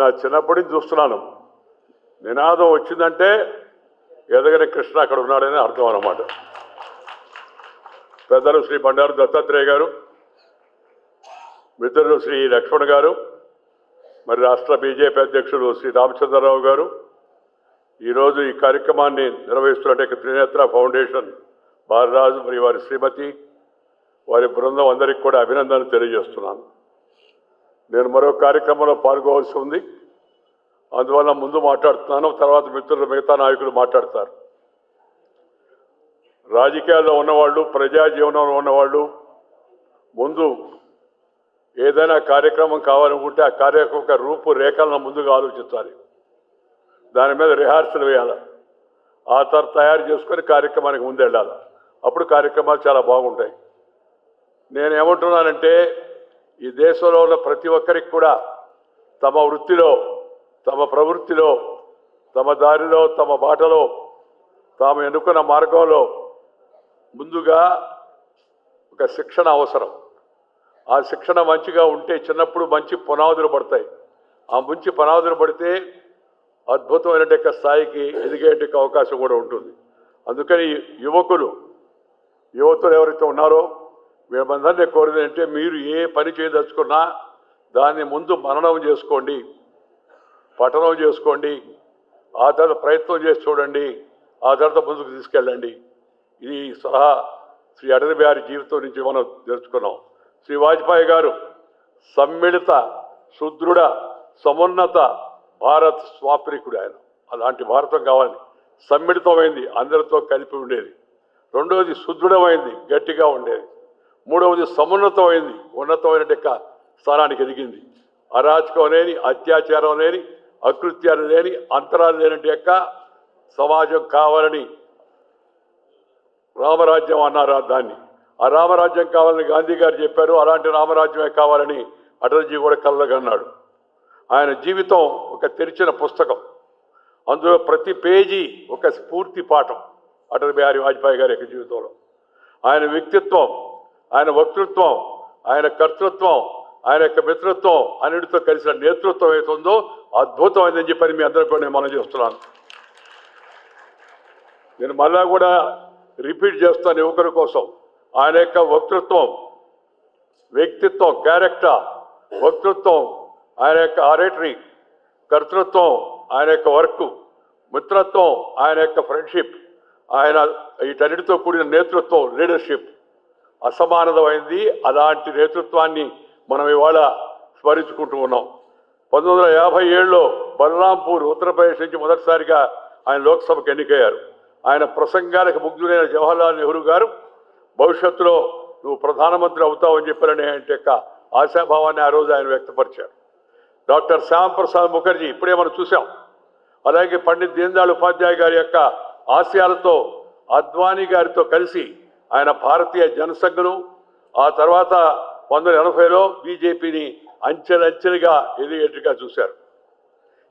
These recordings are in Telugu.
నా చిన్నప్పటి నుంచి చూస్తున్నాను. నినాదం వచ్చిందంటే ఎదగని కృష్ణ అక్కడ ఉన్నాడని అర్థం అన్నమాట. పెద్దలు శ్రీ బండారు దత్తాత్రేయ గారు, మిత్రులు శ్రీ లక్ష్మణ్ గారు, మరి రాష్ట్ర బీజేపీ అధ్యక్షుడు శ్రీ రామచంద్రరావు గారు ఈరోజు ఈ కార్యక్రమాన్ని నిర్వహిస్తున్నట్టు త్రినేత్ర ఫౌండేషన్ బాలరాజు మరి వారి శ్రీమతి వారి బృందం అందరికీ కూడా అభినందనలు తెలియజేస్తున్నాను. నేను మరో కార్యక్రమంలో పాల్గొవలసి ఉంది, అందువల్ల ముందు మాట్లాడుతున్నాను, తర్వాత మిత్రులు మిగతా నాయకులు మాట్లాడతారు. రాజకీయాల్లో ఉన్నవాళ్ళు, ప్రజా జీవనంలో ఉన్నవాళ్ళు ముందు ఏదైనా కార్యక్రమం కావాలనుకుంటే ఆ కార్యక్రమం రూపురేఖలను ముందుగా ఆలోచించాలి, దాని మీద రిహార్సల్ వేయాలి, ఆ తర్వాత తయారు చేసుకొని కార్యక్రమానికి ముందు వెళ్ళాలి. అప్పుడు కార్యక్రమాలు చాలా బాగుంటాయి. నేనేమంటున్నానంటే ఈ దేశంలో ఉన్న ప్రతి ఒక్కరికి కూడా తమ వృత్తిలో, తమ ప్రవృత్తిలో, తమ దారిలో, తమ బాటలో, తాము ఎన్నుకున్న మార్గంలో ముందుగా ఒక శిక్షణ అవసరం. ఆ శిక్షణ మంచిగా ఉంటే చిన్నప్పుడు మంచి పునాదులు పడతాయి. ఆ మంచి పునాదులు పడితే అద్భుతమైనటువంటి స్థాయికి ఎదిగేట అవకాశం కూడా ఉంటుంది. అందుకని యువతులు ఎవరైతే ఉన్నారో మేమందరినీ కోరేది అంటే మీరు ఏ పని చేయదలుచుకున్నా దాన్ని ముందు మననం చేసుకోండి, పఠనం చేసుకోండి, ఆ తర్వాత ప్రయత్నం చేసి చూడండి, ఆ తర్వాత ముందుకు తీసుకెళ్ళండి. ఇది సలహా శ్రీ అటల్ బిహారీ జీవితం నుంచి మనం తెలుసుకున్నాం. శ్రీ వాజ్పేయి గారు సమ్మిళిత, సుదృఢ, సమున్నత భారత్ స్వాప్రికుడు. ఆయన అలాంటి భారతం కావాలి. సమ్మిళితమైంది, అందరితో కలిపి ఉండేది. రెండవది సుదృఢమైంది, గట్టిగా ఉండేది. మూడవది సమున్నతమైంది, ఉన్నతమైన స్థానానికి ఎదిగింది. అరాచకం లేని, అత్యాచారం లేని, అకృత్యాలు లేని, అంతరాలు లేనటి సమాజం కావాలని రామరాజ్యం అన్నారు దాన్ని. ఆ రామరాజ్యం కావాలని గాంధీ గారు చెప్పారు. అలాంటి రామరాజ్యమే కావాలని అటల్జీ కూడా కలగన్నాడు. ఆయన జీవితం ఒక తెరిచిన పుస్తకం, అందులో ప్రతి పేజీ ఒక స్ఫూర్తి పాఠం. అటల్ బిహారీ వాజ్పేయి గారి యొక్క జీవితంలో ఆయన వ్యక్తిత్వం, ఆయన వక్తృత్వం, ఆయన కర్తృత్వం, ఆయన యొక్క మిత్రత్వం, అన్నిటితో కలిసిన నేతృత్వం అవుతుందో అద్భుతమైందని చెప్పని మీ అందరికీ నేను మనం చేస్తున్నాను. నేను మళ్ళా కూడా రిపీట్ చేస్తాను యువకుల కోసం. ఆయన యొక్క వక్తృత్వం, వ్యక్తిత్వం, క్యారెక్టర్, వక్తృత్వం, ఆయన యొక్క ఆరేటరీ, కర్తృత్వం, ఆయన యొక్క వర్క్, మిత్రత్వం, ఆయన యొక్క ఫ్రెండ్షిప్, ఆయన వీటన్నిటితో కూడిన నేతృత్వం, లీడర్షిప్ అసమానమైంది. అలాంటి నేతృత్వాన్ని మనం ఇవాళ స్మరించుకుంటూ ఉన్నాం. 1957లో బలరాంపూర్ ఉత్తరప్రదేశ్ నుంచి మొదటిసారిగా ఆయన లోక్సభకు ఎన్నికయ్యారు. ఆయన ప్రసంగానికి ముగ్ధులైన జవహర్లాల్ నెహ్రూ గారు భవిష్యత్తులో నువ్వు ప్రధానమంత్రి అవుతావని చెప్పారనే యొక్క ఆశాభావాన్ని ఆ రోజు ఆయన వ్యక్తపరిచారు. డాక్టర్ శ్యామ్ ప్రసాద్ ముఖర్జీ ఇప్పుడే మనం చూసాం. అలాగే పండిత్ దీన్ దయాళ్ ఉపాధ్యాయ గారి యొక్క ఆశయాలతో అద్వానీ గారితో కలిసి ఆయన భారతీయ జనసంఘను, ఆ తర్వాత 1980లో బీజేపీని అంచెలంచెలుగా ఎదిగేట్టుగా చూశారు.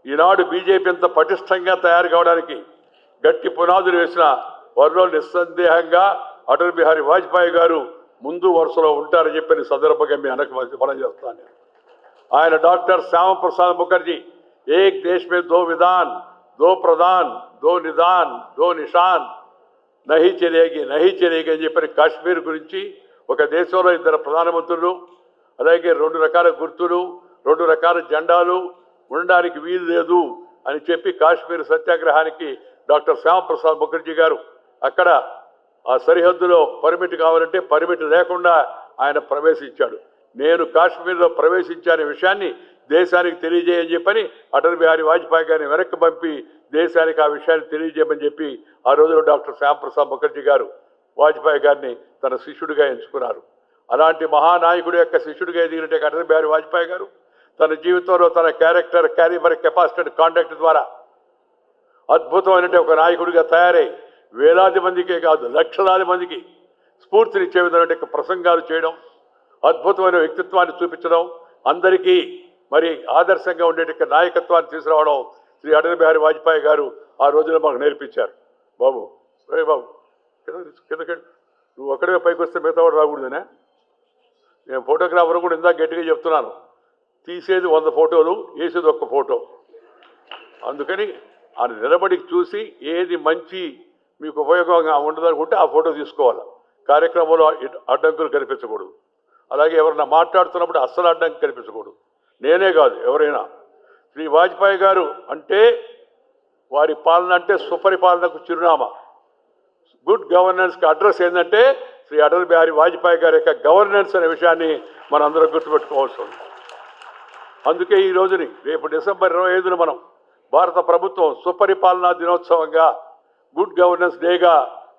ఈనాడు బీజేపీ అంత పటిష్టంగా తయారు కావడానికి గట్టి పునాదులు వేసిన వారిలో నిస్సందేహంగా అటల్ బిహారీ వాజ్పేయి గారు ముందు వరుసలో ఉంటారని చెప్పిన సందర్భంగా మీ వెనక మనం చేస్తాను. ఆయన డాక్టర్ శ్యామ ప్రసాద్ ముఖర్జీ ఏక్ దేశ్ మే దో విధాన్, దో ప్రధాన్, దో నిదాన్, దో నిషాన్, నహి చలేగి అని చెప్పిన కాశ్మీర్ గురించి, ఒక దేశంలో 2 ప్రధానమంత్రులు, అలాగే 2 రకాల గుర్తులు, 2 రకాల జెండాలు ఉండడానికి వీలు లేదు అని చెప్పి కాశ్మీర్ సత్యాగ్రహానికి డాక్టర్ శ్యామప్రసాద్ ముఖర్జీ గారు అక్కడ ఆ సరిహద్దులో పర్మిట్ కావాలంటే పర్మిట్ లేకుండా ఆయన ప్రవేశించాడు. నేను కాశ్మీర్లో ప్రవేశించానే విషయాన్ని దేశానికి తెలియజేయని చెప్పని అటల్ బిహారీ వాజ్పేయి గారిని వెనక్కి పంపి దేశానికి ఆ విషయాన్ని తెలియజేయమని చెప్పి ఆ రోజులో డాక్టర్ శ్యామప్రసాద్ ముఖర్జీ గారు వాజ్పేయి గారిని తన శిష్యుడిగా ఎంచుకున్నారు. అలాంటి మహానాయకుడి యొక్క శిష్యుడిగా ఎదిగినట్టు అటల్ బిహారీ వాజ్పేయి గారు తన జీవితంలో తన క్యారెక్టర్, క్యాలిబర్, కెపాసిటీ, కాండక్ట్ ద్వారా అద్భుతమైన ఒక నాయకుడిగా తయారై వేలాది మందికే కాదు లక్షలాది మందికి స్ఫూర్తినిచ్చే విధమైన ప్రసంగాలు చేయడం, అద్భుతమైన వ్యక్తిత్వాన్ని చూపించడం, అందరికీ మరి ఆదర్శంగా ఉండేట నాయకత్వాన్ని తీసుకురావడం శ్రీ అటల్ బిహారీ వాజ్పేయి గారు ఆ రోజున మాకు నేర్పించారు. బాబు బాబు కిందకండి, నువ్వు ఒక్కడే పైకి వస్తే మిగతా వాడు రాకూడదనే. నేను ఫోటోగ్రాఫర్ కూడా ఇందాక గట్టిగా చెప్తున్నాను. తీసేది 100 ఫోటోలు, వేసేది ఒక్క ఫోటో. అందుకని ఆయన నిలబడి చూసి ఏది మంచి మీకు ఉపయోగంగా ఉండదనుకుంటే ఆ ఫోటో తీసుకోవాలి. కార్యక్రమంలో అడ్డంకులు కనిపించకూడదు. అలాగే ఎవరన్నా మాట్లాడుతున్నప్పుడు అస్సలు అడ్డంకి కనిపించకూడదు. నేనే కాదు, ఎవరైనా. శ్రీ వాజ్పేయి గారు అంటే వారి పాలన అంటే సుపరిపాలనకు చిరునామా. గుడ్ గవర్నెన్స్కి అడ్రస్ ఏంటంటే శ్రీ అటల్ బిహారీ వాజ్పేయి గారి యొక్క గవర్నెన్స్ అనే విషయాన్ని మనం అందరం గుర్తుపెట్టుకోవాల్సి ఉంది. అందుకే ఈ రోజుని రేపు డిసెంబర్ 25న మనం భారత ప్రభుత్వం సుపరిపాలనా దినోత్సవంగా గుడ్ గవర్నెన్స్ డేగా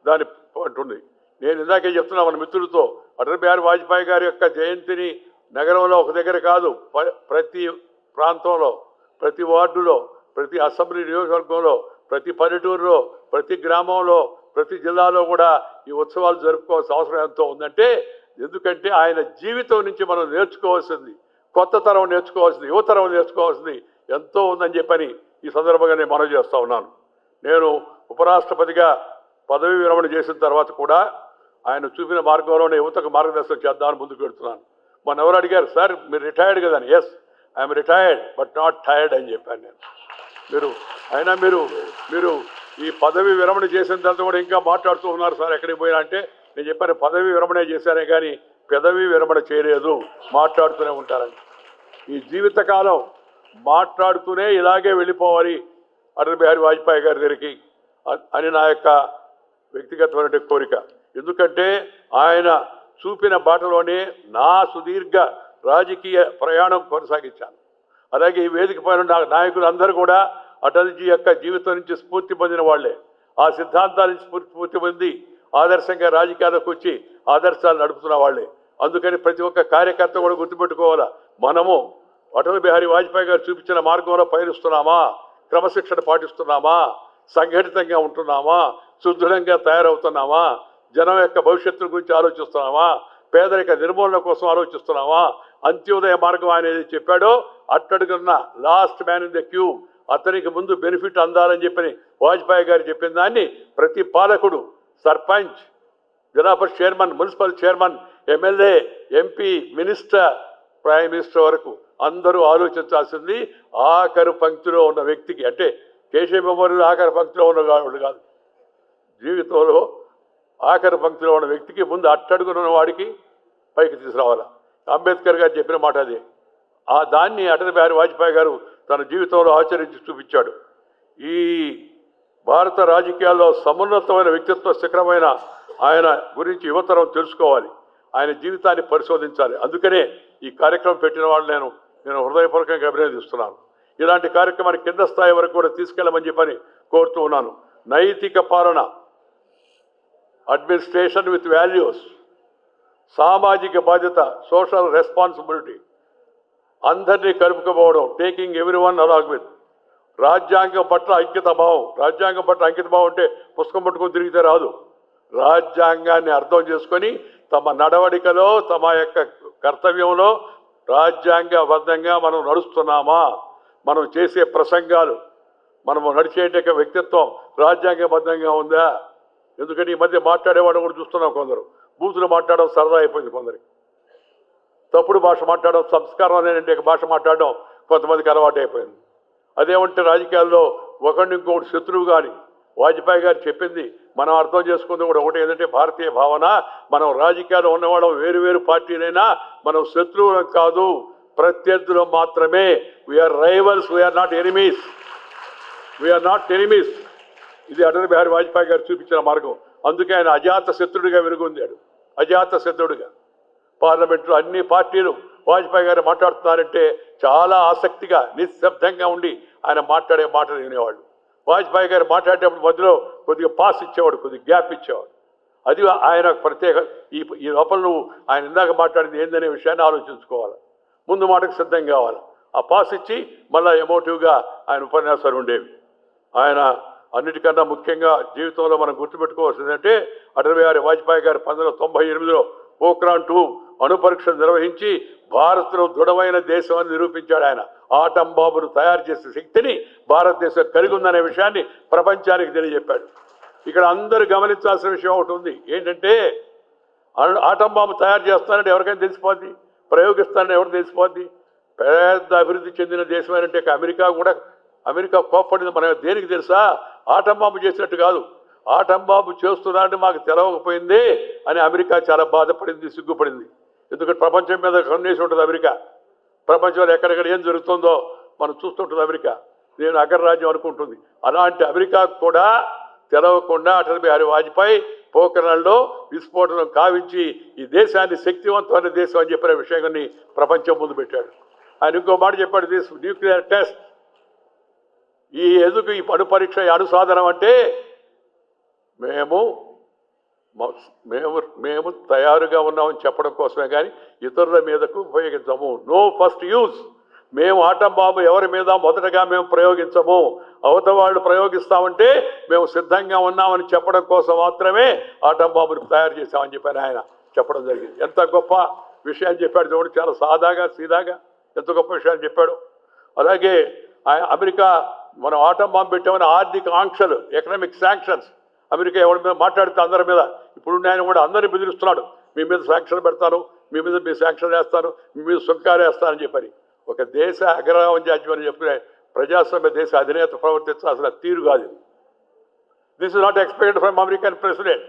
దాన్ని అంటుంది. నేను ఇందాకే చెప్తున్నా మన మిత్రులతో, అటల్ బిహారీ వాజ్పేయి గారి యొక్క జయంతిని నగరంలో ఒక దగ్గర కాదు, ప్రతి ప్రాంతంలో, ప్రతి వార్డులో, ప్రతి అసెంబ్లీ నియోజకవర్గంలో, ప్రతి పల్లెటూరులో, ప్రతి గ్రామంలో, ప్రతి జిల్లాలో కూడా ఈ ఉత్సవాలు జరుపుకోవాల్సిన అవసరం ఎంతో ఉందంటే, ఎందుకంటే ఆయన జీవితం నుంచి మనం నేర్చుకోవాల్సింది, కొత్త తరం నేర్చుకోవాల్సింది, యువతరం నేర్చుకోవాల్సింది ఎంతో ఉందని చెప్పని ఈ సందర్భంగా నేను మనవి చేస్తూ ఉన్నాను. నేను ఉపరాష్ట్రపతిగా పదవి విరమణ చేసిన తర్వాత కూడా ఆయన చూపిన మార్గంలోనే యువతకు మార్గదర్శనం చేద్దామని ముందుకు వెళ్తున్నాను. మన ఎవరు అడిగారు, సార్ మీరు రిటైర్డ్ కదా అని. Yes, I'm retired but not tired అని చెప్పాను నేను. మీరు ఈ పదవి విరమణ చేసిన తర్వాత కూడా ఇంకా మాట్లాడుతూ ఉన్నారు సార్ ఎక్కడికి పోయినా అంటే, నేను చెప్పాను పదవి విరమణ చేశానే కానీ పెదవి విరమణ చేయలేదు, మాట్లాడుతూనే ఉంటారని. ఈ జీవితకాలం మాట్లాడుతూనే ఇలాగే వెళ్ళిపోవాలి అటల్ బిహారీ వాజ్పేయి గారి దగ్గరికి అని నా యొక్క వ్యక్తిగతమైన కోరిక. ఎందుకంటే ఆయన చూపిన బాటలోనే నా సుదీర్ఘ రాజకీయ ప్రయాణం కొనసాగించాను. అలాగే ఈ వేదిక పైన నాయకులు అందరూ కూడా అటల్జీ యొక్క జీవితం నుంచి స్ఫూర్తి పొందిన వాళ్లే. ఆ సిద్ధాంతాల నుంచి స్ఫూర్తి పొంది ఆదర్శంగా రాజకీయాలకు వచ్చి ఆదర్శాలు నడుపుతున్న వాళ్లే. అందుకని ప్రతి ఒక్క కార్యకర్త కూడా గుర్తుపెట్టుకోవాలా, మనము అటల్ బిహారీ వాజ్పేయి గారు చూపించిన మార్గంలో పయనిస్తున్నామా, క్రమశిక్షణ పాటిస్తున్నామా, సంఘటితంగా ఉంటున్నామా, సుదృఢంగా తయారవుతున్నామా, జనం యొక్క భవిష్యత్తు గురించి ఆలోచిస్తున్నామా, పేదరిక నిర్మూలన కోసం ఆలోచిస్తున్నామా, అంత్యోదయ మార్గం అనేది చెప్పాడో అట్టడుగున్న last man in the queue, అతనికి ముందు బెనిఫిట్ అందాలని చెప్పని వాజ్పేయి గారు చెప్పిన దాన్ని ప్రతి పాలకుడు, sarpanch, Zilla Parishad chairman, municipal chairman, MLA, MP, minister, prime minister వరకు అందరూ ఆలోచించాల్సింది ఆఖరు పంక్తిలో ఉన్న వ్యక్తికి. అంటే కేశవ మెమోరియల్ ఆఖరి పంక్తిలో ఉన్న కాదు, జీవితంలో ఆఖరి పంక్తిలో ఉన్న వ్యక్తికి ముందు అట్టడుగున్న వాడికి పైకి తీసుకురావాలి. అంబేద్కర్ గారు చెప్పిన మాట అది. ఆ దాన్ని అటల్ బిహారీ వాజ్పేయి గారు తన జీవితంలో ఆచరించి చూపించాడు. ఈ భారత రాజకీయాల్లో సమున్నతమైన వ్యక్తిత్వ శిఖరమైన ఆయన గురించి యువతరం తెలుసుకోవాలి, ఆయన జీవితాన్ని పరిశోధించాలి. అందుకనే ఈ కార్యక్రమం పెట్టిన వాళ్ళు నేను హృదయపూర్వకంగా అభినందిస్తున్నాను. ఇలాంటి కార్యక్రమాన్ని కింద స్థాయి వరకు కూడా తీసుకెళ్ళమని చెప్పని కోరుతూ ఉన్నాను. నైతిక పాలన, అడ్మినిస్ట్రేషన్ విత్ వాల్యూస్, సామాజిక బాధ్యత, సోషల్ రెస్పాన్సిబిలిటీ, అందరినీ కలుపుకోవడం, టేకింగ్ ఎవ్రీ వన్ అలాగ్ విత్, రాజ్యాంగం పట్ల అంకిత భావం. రాజ్యాంగం పట్ల అంకిత భావం అంటే పుస్తకం పట్టుకొని తిరిగితే రాదు. రాజ్యాంగాన్ని అర్థం చేసుకొని తమ నడవడికలో, తమ యొక్క కర్తవ్యంలో రాజ్యాంగబద్ధంగా మనం నడుస్తున్నామా, మనం చేసే ప్రసంగాలు, మనము నడిచే వ్యక్తిత్వం రాజ్యాంగబద్ధంగా ఉందా? ఎందుకంటే ఈ మధ్య మాట్లాడేవాడు కూడా చూస్తున్నాం, కొందరు బూతులు మాట్లాడడం సరదా అయిపోయింది, కొందరికి తప్పుడు భాష మాట్లాడడం, సంస్కారం అనే భాష మాట్లాడడం కొంతమందికి అలవాటు అయిపోయింది. అదేమంటే రాజకీయాల్లో ఒకరిని ఇంకొకటి శత్రువు. కానీ వాజ్పేయి గారు చెప్పింది మనం అర్థం చేసుకుంది కూడా ఒకటి ఏంటంటే భారతీయ భావన, మనం రాజకీయాల్లో ఉన్నవాళ్ళం వేరు వేరు పార్టీలైనా మనం శత్రువులం కాదు, ప్రత్యర్థులం మాత్రమే. We're rivals, we're not enemies, we're not enemies. ఇది అటల్ బిహారీ వాజ్పేయి గారు చూపించిన మార్గం. అందుకే ఆయన అజాత శత్రుడిగా వెలుగొందాడు, అజాత శత్రుడిగా. పార్లమెంట్లో అన్ని పార్టీలు వాజ్పేయి గారు మాట్లాడుతున్నారంటే చాలా ఆసక్తిగా నిశ్శబ్దంగా ఉండి ఆయన మాట్లాడే మాటలు వినేవాళ్ళు. వాజ్పేయి గారు మాట్లాడేటప్పుడు మధ్యలో కొద్దిగా పాస్ ఇచ్చేవాడు, కొద్దిగా గ్యాప్ ఇచ్చేవాడు. అది ఆయన ప్రత్యేక. ఈ లోపల నువ్వు ఆయన ఇందాక మాట్లాడింది ఏందనే విషయాన్ని ఆలోచించుకోవాలి, ముందు మాటకు సిద్ధం కావాలి. ఆ పాస్ ఇచ్చి మళ్ళీ ఎమోటివ్గా ఆయన ఉపన్యాసాలు ఉండేవి. ఆయన అన్నిటికన్నా ముఖ్యంగా జీవితంలో మనం గుర్తుపెట్టుకోవాల్సిందంటే అటల్ బిహారీ వాజ్పేయి గారు 1998లో పోఖ్రాన్ 2 అణుపరీక్షలు నిర్వహించి భారత్ను దృఢమైన దేశం అని నిరూపించాడు. ఆయన ఆటం బాంబును తయారు చేసే శక్తిని భారతదేశం కలిగి ఉందనే విషయాన్ని ప్రపంచానికి తెలియజెప్పాడు. ఇక్కడ అందరూ గమనించాల్సిన విషయం ఒకటి ఉంది, ఏంటంటే ఆటం బాంబు తయారు చేస్తానంటే ఎవరికైనా తెలిసిపోద్ది, ప్రయోగిస్తానంటే ఎవరు తెలిసిపోద్ది. పెద్ద అభివృద్ధి చెందిన దేశం అంటే అమెరికా కోప్పడింది. మనం దేనికి తెలుసా? ఆటం బాంబు చేసినట్టు కాదు, ఆటం బాంబు చేస్తున్నారని మాకు తెలవకపోయింది అని అమెరికా చాలా బాధపడింది, సిగ్గుపడింది. ఎందుకంటే ప్రపంచం మీద కన్నేసి ఉంటుంది అమెరికా. ప్రపంచంలో ఎక్కడెక్కడ ఏం జరుగుతుందో మనం చూస్తుంటుంది అమెరికా. నేను అగ్రరాజ్యం అనుకుంటుంది. అలాంటి అమెరికాకు కూడా తెలవకుండా అటల్ బిహారీ వాజ్పేయి పోఖరణలో విస్ఫోటనం కావించి ఈ దేశాన్ని శక్తివంతమైన దేశం అని చెప్పిన విషయాన్ని ప్రపంచం ముందు పెట్టాడు. ఆయన ఇంకో మాట చెప్పాడు, దిస్ న్యూక్లియర్ టెస్ట్, ఈ అణు పరీక్ష, అణు సాధనం అంటే మేము తయారుగా ఉన్నామని చెప్పడం కోసమే కానీ ఇతరుల మీదకు ఉపయోగించము. No first use. మేము ఆటం బాంబు ఎవరి మీద మొదటగా మేము ప్రయోగించము. అవతల వాళ్ళు ప్రయోగిస్తామంటే మేము సిద్ధంగా ఉన్నామని చెప్పడం కోసం మాత్రమే ఆటం బాంబుని తయారు చేశామని చెప్పాను ఆయన చెప్పడం జరిగింది. ఎంత గొప్ప విషయాన్ని చెప్పాడు చూడండి, చాలా సాదాగా సీదాగా ఎంత గొప్ప విషయాన్ని చెప్పాడు. అలాగే అమెరికా మనం ఆటం బాంబు పెట్టామని ఆర్థిక ఆంక్షలు, ఎకనామిక్ శాంక్షన్స్, అమెరికా ఎవరి మీద మాట్లాడితే అందరి మీద, ఇప్పుడు ఆయన కూడా అందరినీ బెదిరిస్తున్నాడు, మీ మీద శాంక్షన్ పెడతాను, మీ మీద శాంక్షన్ వేస్తాను, మీ మీద సుంకాలు వేస్తానని చెప్పని. ఒక దేశ అగ్రరాజ్యం అని చెప్పుకునే ప్రజాస్వామ్య దేశ అధినేత ప్రవర్తించాల్సిన తీరు కాదు. This is not expected from American president.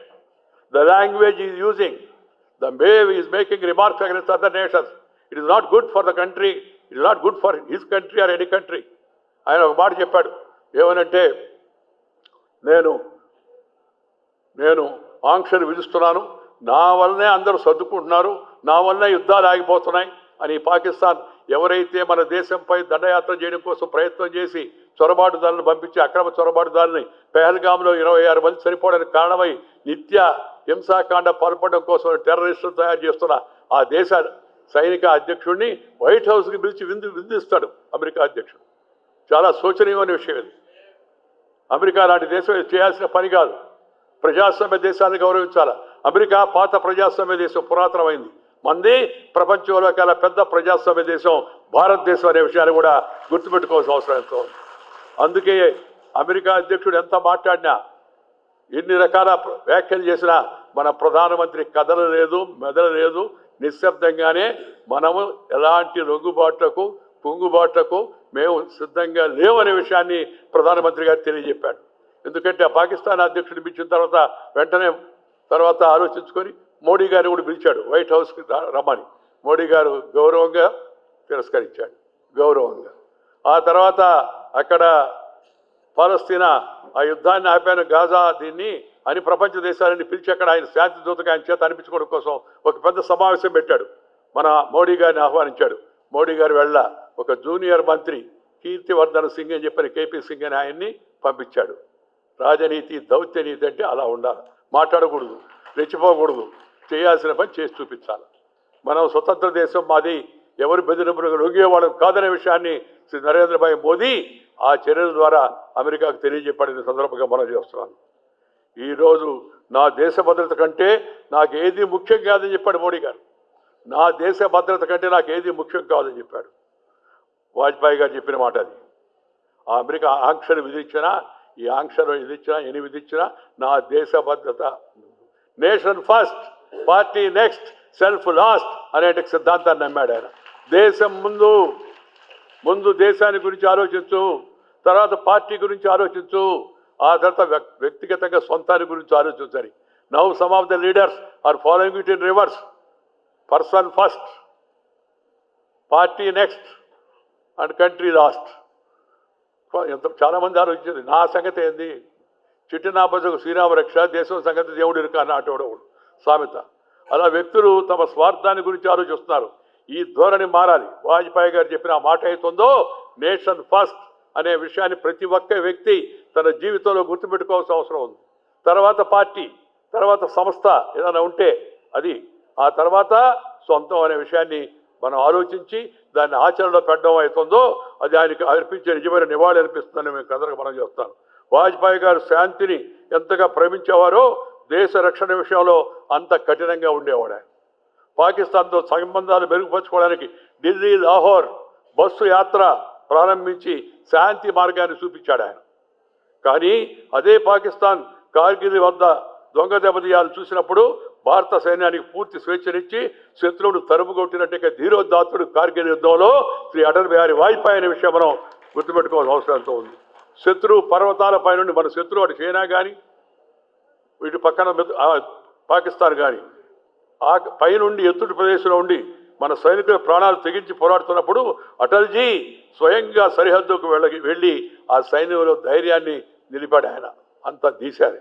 The language is using, the way is making remarks against other nations. It is not good for the country, it is not good for his country or any country. ఆయన ఒక మాట చెప్పాడు, ఏమనంటే నేను ఆంక్షలు విధిస్తున్నాను, నా వల్లనే అందరూ సర్దుకుంటున్నారు, నా వల్లనే యుద్ధాలు ఆగిపోతున్నాయి అని. పాకిస్తాన్ ఎవరైతే మన దేశంపై దండయాత్ర చేయడం కోసం ప్రయత్నం చేసి చొరబాటుదారులను పంపించి అక్రమ చొరబాటుదారుని పెహల్గాంలో 26 మంది చనిపోవడానికి కారణమై నిత్య హింసాకాండ పాల్పడడం కోసం టెర్రరిస్టులు తయారు చేస్తున్న ఆ దేశ సైనిక అధ్యక్షుడిని వైట్ హౌస్కి పిలిచి విందిస్తాడు అమెరికా అధ్యక్షుడు. చాలా శోచనీయమైన విషయం ఇది. అమెరికా లాంటి దేశం చేయాల్సిన పని కాదు. ప్రజాస్వామ్య దేశాన్ని గౌరవించాలి. అమెరికా పాత ప్రజాస్వామ్య దేశం, పురాతనమైంది. మంది ప్రపంచంలో కల పెద్ద ప్రజాస్వామ్య దేశం భారతదేశం అనే విషయాన్ని కూడా గుర్తుపెట్టుకోవాల్సిన అవసరం ఎంతో ఉంది. అందుకే అమెరికా అధ్యక్షుడు ఎంత మాట్లాడినా, ఎన్ని రకాల వ్యాఖ్యలు చేసినా మన ప్రధానమంత్రి కదలలేదు, మెదలలేదు. నిశ్శబ్దంగానే మనము ఎలాంటి లొంగుబాట్లకు పొంగుబాట్లకు మేము సిద్ధంగా లేవనే విషయాన్ని ప్రధానమంత్రి గారు తెలియజెప్పాడు. ఎందుకంటే ఆ పాకిస్తాన్ అధ్యక్షుడు పిలిచిన తర్వాత ఆలోచించుకొని మోడీ గారిని కూడా పిలిచాడు వైట్ హౌస్కి రమ్మని. మోడీ గారు గౌరవంగా తిరస్కరించాడు, గౌరవంగా. ఆ తర్వాత అక్కడ పాలస్తీనా ఆ యుద్ధాన్ని ఆపాను, గాజా దీన్ని అని ప్రపంచ దేశాలని పిలిచి అక్కడ ఆయన శాంతి దూతగా ఆయన చేత అనిపించుకోవడం కోసం ఒక పెద్ద సమావేశం పెట్టాడు. మన మోడీ గారిని ఆహ్వానించాడు. మోడీ గారు వెళ్ళ ఒక జూనియర్ మంత్రి కీర్తివర్ధన్ సింగ్ అని చెప్పని కేపీ సింగ్ అని ఆయన్ని పంపించాడు. రాజనీతి, దౌత్యనీతి అంటే అలా ఉండాలి. మాట్లాడకూడదు, రెచ్చిపోకూడదు, చేయాల్సిన పని చేసి చూపించాలి. మనం స్వతంత్ర దేశం మాది, ఎవరు బెదిరింపులకు లొంగేవాళ్ళం కాదనే విషయాన్ని శ్రీ నరేంద్రభాయ్ మోదీ ఆ చర్యల ద్వారా అమెరికాకు తెలియజెప్పడిన సందర్భంగా మనం చేస్తున్నాను. ఈరోజు నా దేశ భద్రత కంటే నాకు ఏది ముఖ్యం కాదని చెప్పాడు మోడీ గారు. నా దేశ భద్రత కంటే నాకు ఏది ముఖ్యం కాదని చెప్పాడు. వాజ్పేయి గారు చెప్పిన మాట అది. ఆ అమెరికా ఆంక్షలు విధించినా, ఈ ఆంక్షలు విధించినా, ఎన్ని విధించినా నా దేశ భద్రత, nation first, party next, self last అనే సిద్ధాంతాన్ని నమ్మాడు ఆయన. దేశం ముందు దేశాన్ని గురించి ఆలోచించు, తర్వాత పార్టీ గురించి ఆలోచించు, ఆ తర్వాత వ్యక్తిగతంగా సొంతాన్ని గురించి ఆలోచించాలి. Now some of the leaders are following it in reverse. Person first, party next and country last. చాలామంది ఆలోచించేది నా సంగతి ఏంది, చిట్టినాపజకు శ్రీరామ రక్ష, దేశం సంగతి దేవుడు ఇరుక అన్నటువంటి సామెత. అలా వ్యక్తులు తమ స్వార్థాన్ని గురించి ఆలోచిస్తున్నారు. ఈ ధోరణి మారాలి. వాజ్పేయి గారు చెప్పిన ఆ మాట అవుతుందో, నేషన్ ఫస్ట్ అనే విషయాన్ని ప్రతి ఒక్క వ్యక్తి తన జీవితంలో గుర్తుపెట్టుకోవాల్సిన అవసరం ఉంది. తర్వాత పార్టీ, తర్వాత సంస్థ ఏదైనా ఉంటే అది, ఆ తర్వాత సొంతం అనే విషయాన్ని మనం ఆలోచించి దాన్ని ఆచరణలో పెట్టడం అవుతుందో అది ఆయనకి అర్పించే నిజమైన నివాళి అనిపిస్తుందని మేము అందరికీ మనం చేస్తాను. వాజ్పేయి గారు శాంతిని ఎంతగా ప్రేమించేవారో దేశ రక్షణ విషయంలో అంత కఠినంగా ఉండేవాడు ఆయన. పాకిస్తాన్తో సంబంధాలు మెరుగుపరచుకోవడానికి ఢిల్లీ, లాహోర్ బస్సు యాత్ర ప్రారంభించి శాంతి మార్గాన్ని చూపించాడు ఆయన. కానీ అదే పాకిస్తాన్ కార్గిల్ వద్ద దొంగ దెబ్బతీయాలు చూసినప్పుడు భారత సైన్యానికి పూర్తి స్వేచ్ఛనిచ్చి శత్రువును తరుముకొట్టినట్టుగా ధీరోదాత్తుడు కార్గిల్ యుద్ధంలో శ్రీ అటల్ బిహారీ వాజ్పేయి అనే విషయం మనం గుర్తుపెట్టుకోవాల్సిన అవసరం ఎంతో ఉంది. శత్రువు పర్వతాల పై నుండి మన శత్రువు అటు చైనా కానీ ఇటు పక్కన పాకిస్తాన్ కానీ ఆ పైనుండి ఎత్తుటి ప్రదేశంలో ఉండి మన సైనికుల ప్రాణాలు తెగించి పోరాడుతున్నప్పుడు అటల్జీ స్వయంగా సరిహద్దుకు వెళ్ళి ఆ సైన్యంలో ధైర్యాన్ని నిలిపాడు. ఆయన అంత తీశారు.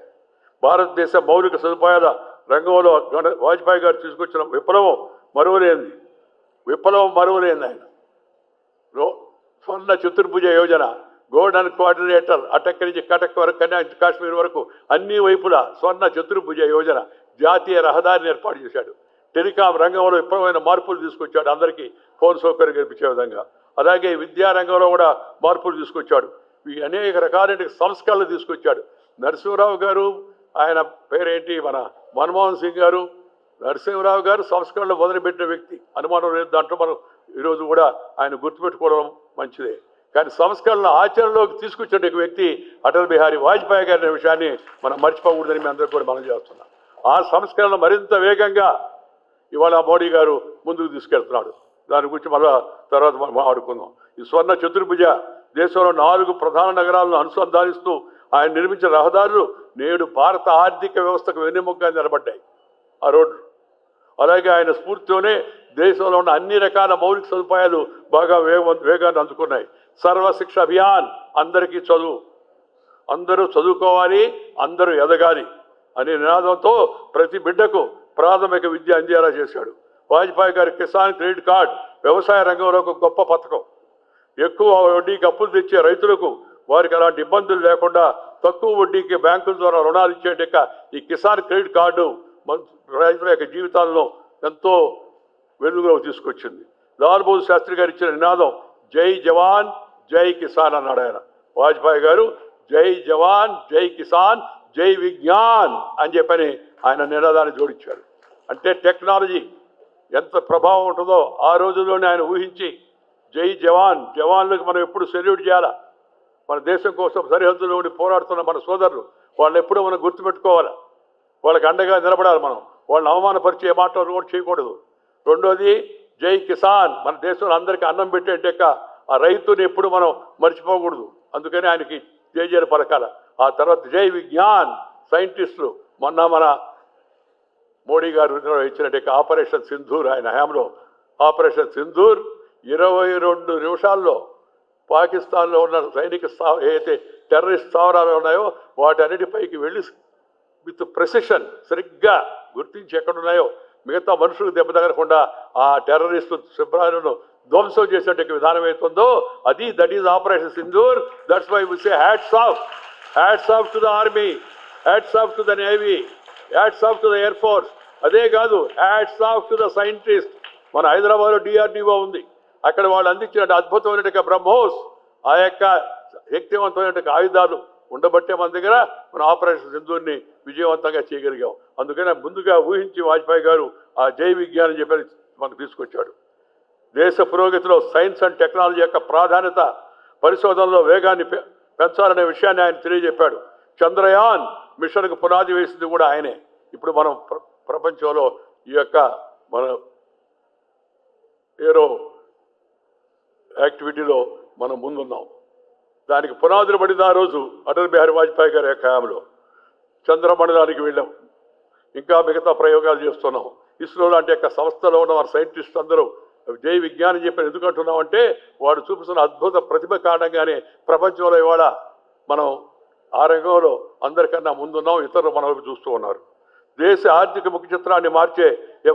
భారతదేశ మౌలిక సదుపాయాల రంగంలో వాజ్పేయి గారు తీసుకొచ్చిన విప్లవం మరువలేంది. ఆయన స్వర్ణ చతుర్భుజ యోజన, గోల్డెన్ కోఆర్డినేటర్, అటక్ నుంచి కటక్ వరకు, కాశ్మీర్ వరకు అన్ని వైపులా స్వర్ణ చతుర్భుజ యోజన, జాతీయ రహదారిని ఏర్పాటు చేశాడు. టెలికాం రంగంలో విప్లవమైన మార్పులు తీసుకొచ్చాడు. అందరికీ ఫోన్ సౌకర్యం కల్పించే విధంగా. అలాగే విద్యారంగంలో కూడా మార్పులు తీసుకొచ్చాడు. ఈ అనేక రకాలైన సంస్కరణలు తీసుకొచ్చాడు. నరసింహరావు గారు, ఆయన పేరేంటి, మన మన్మోహన్ సింగ్ గారు, నరసింహరావు గారు సంస్కరణలు మొదలుపెట్టిన వ్యక్తి, అనుమానం లేదు. దాంట్లో మనం ఈరోజు కూడా ఆయన గుర్తుపెట్టుకోవడం మంచిదే. కానీ సంస్కరణల ఆచరణలోకి తీసుకొచ్చే వ్యక్తి అటల్ బిహారీ వాజ్పేయి గారి విషయాన్ని మనం మర్చిపోకూడదని మీ అందరికీ కూడా మనం చేస్తున్నాం. ఆ సంస్కరణ మరింత వేగంగా ఇవాళ మోడీ గారు ముందుకు తీసుకెళ్తున్నాడు. దాని గురించి మళ్ళా తర్వాత మనం ఆడుకుందాం. ఈ స్వర్ణ చతుర్భుజ దేశంలో 4 ప్రధాన నగరాలను అనుసంధానిస్తూ ఆయన నిర్మించిన రహదారులు నేడు భారత ఆర్థిక వ్యవస్థకు వెన్నెముకగా నిలబడ్డాయి ఆ రోడ్లు. అలాగే ఆయన స్ఫూర్తితోనే దేశంలో ఉన్న అన్ని రకాల మౌలిక సదుపాయాలు బాగా వేగాన్ని అందుకున్నాయి. సర్వశిక్ష అభియాన్, అందరికీ చదువు, అందరూ చదువుకోవాలి, అందరూ ఎదగాలి అనే నినాదంతో ప్రతి బిడ్డకు ప్రాథమిక విద్య అందేలా చేశాడు. వాజ్పేయి గారి కిసాన్ క్రెడిట్ కార్డ్ వ్యవసాయ రంగంలో ఒక గొప్ప పథకం. ఎక్కువ వడ్డీకి అప్పులు తెచ్చే రైతులకు వారికి అలాంటి ఇబ్బందులు లేకుండా తక్కువ వడ్డీకి బ్యాంకుల ద్వారా రుణాలు ఇచ్చేట ఈ కిసాన్ క్రెడిట్ కార్డు రైతుల యొక్క జీవితాల్లో ఎంతో వెలుగులోకి తీసుకొచ్చింది. లాల్ బహదూర్ శాస్త్రి గారు ఇచ్చిన నినాదం జై జవాన్ జై కిసాన్ అన్నాడు ఆయన. వాజ్పేయి గారు జై జవాన్ జై కిసాన్ జై విజ్ఞాన్ అని చెప్పని ఆయన నినాదాన్ని జోడించాడు. అంటే టెక్నాలజీ ఎంత ప్రభావం ఉంటుందో ఆ రోజుల్లోనే ఆయన ఊహించి జై జవాన్, జవాన్లకు మనం ఎప్పుడు సెల్యూట్ చేయాలా. మన దేశం కోసం సరిహద్దులో ఉండి పోరాడుతున్న మన సోదరులు, వాళ్ళని ఎప్పుడూ మనం గుర్తుపెట్టుకోవాలి. వాళ్ళకి అండగా నిలబడాలి. మనం వాళ్ళని అవమానపరిచే మాటలు కూడా చేయకూడదు. రెండోది జై కిసాన్, మన దేశంలో అందరికీ అన్నం పెట్టేట ఆ రైతుని ఎప్పుడు మనం మర్చిపోకూడదు. అందుకని ఆయనకి జైజేలు పలకాల. ఆ తర్వాత జై విజ్ఞాన్, సైంటిస్టులు. మొన్న మన మోడీ గారు ఇచ్చినట్టు ఆపరేషన్ సింధూర్, ఆయన హయాంలో ఆపరేషన్ సింధూర్ 22 నిమిషాల్లో పాకిస్తాన్లో ఉన్న సైనిక ఏదైతే టెర్రరిస్ట్ స్థావరాలు ఉన్నాయో వాటన్నిటిపైకి వెళ్ళి విత్ ప్రెసిషన్ సరిగ్గా గుర్తించి ఎక్కడున్నాయో మిగతా మనుషులకు దెబ్బ తగలకుండా ఆ టెర్రరిస్టు శిబిరాలను ధ్వంసం చేసేట విధానం అవుతుందో that is operation Sindoor. That's why we say hats off to the army, hats off to the navy, hats off to the air force. అదే కాదు, hats off to the scientist. మన హైదరాబాద్లో DRDO ఉంది. అక్కడ వాళ్ళు అందించిన అద్భుతమైన బ్రహ్మోస్, ఆ యొక్క శక్తివంతమైన ఆయుధాలు ఉండబట్టే మన దగ్గర మన ఆపరేషన్ సింధూర్ని విజయవంతంగా చేయగలిగాం. అందుకని ముందుగా ఊహించి వాజ్పేయి గారు ఆ జై విజ్ఞానం చెప్పని మనకు తీసుకొచ్చాడు. దేశ పురోగతిలో సైన్స్ అండ్ టెక్నాలజీ యొక్క ప్రాధాన్యత, పరిశోధనలో వేగాన్ని పెంచాలనే విషయాన్ని ఆయన తెలియజెప్పాడు. చంద్రయాన్ మిషన్కు పునాది వేసింది కూడా ఆయనే. ఇప్పుడు మనం ప్రపంచంలో ఈ యొక్క మన ఏరో యాక్టివిటీలో మనం ముందున్నాం. దానికి పునాదులు పడిన ఆ రోజు అటల్ బిహారీ వాజ్పేయి గారి యొక్క హయాంలో చంద్రమండలానికి వెళ్ళాం. ఇంకా మిగతా ప్రయోగాలు చేస్తున్నాం. ఇస్రో లాంటి యొక్క సంస్థలో ఉన్న వారి సైంటిస్ట్ అందరూ జై విజ్ఞానం చెప్పి ఎందుకు అంటున్నామంటే వాడు చూపిస్తున్న అద్భుత ప్రతిభ కారణంగానే ప్రపంచంలో ఇవాళ మనం ఆ రంగంలో అందరికన్నా ముందున్నాం. ఇతరులు మన వైపు చూస్తూ ఉన్నారు. దేశ ఆర్థిక ముఖ చిత్రాన్ని మార్చే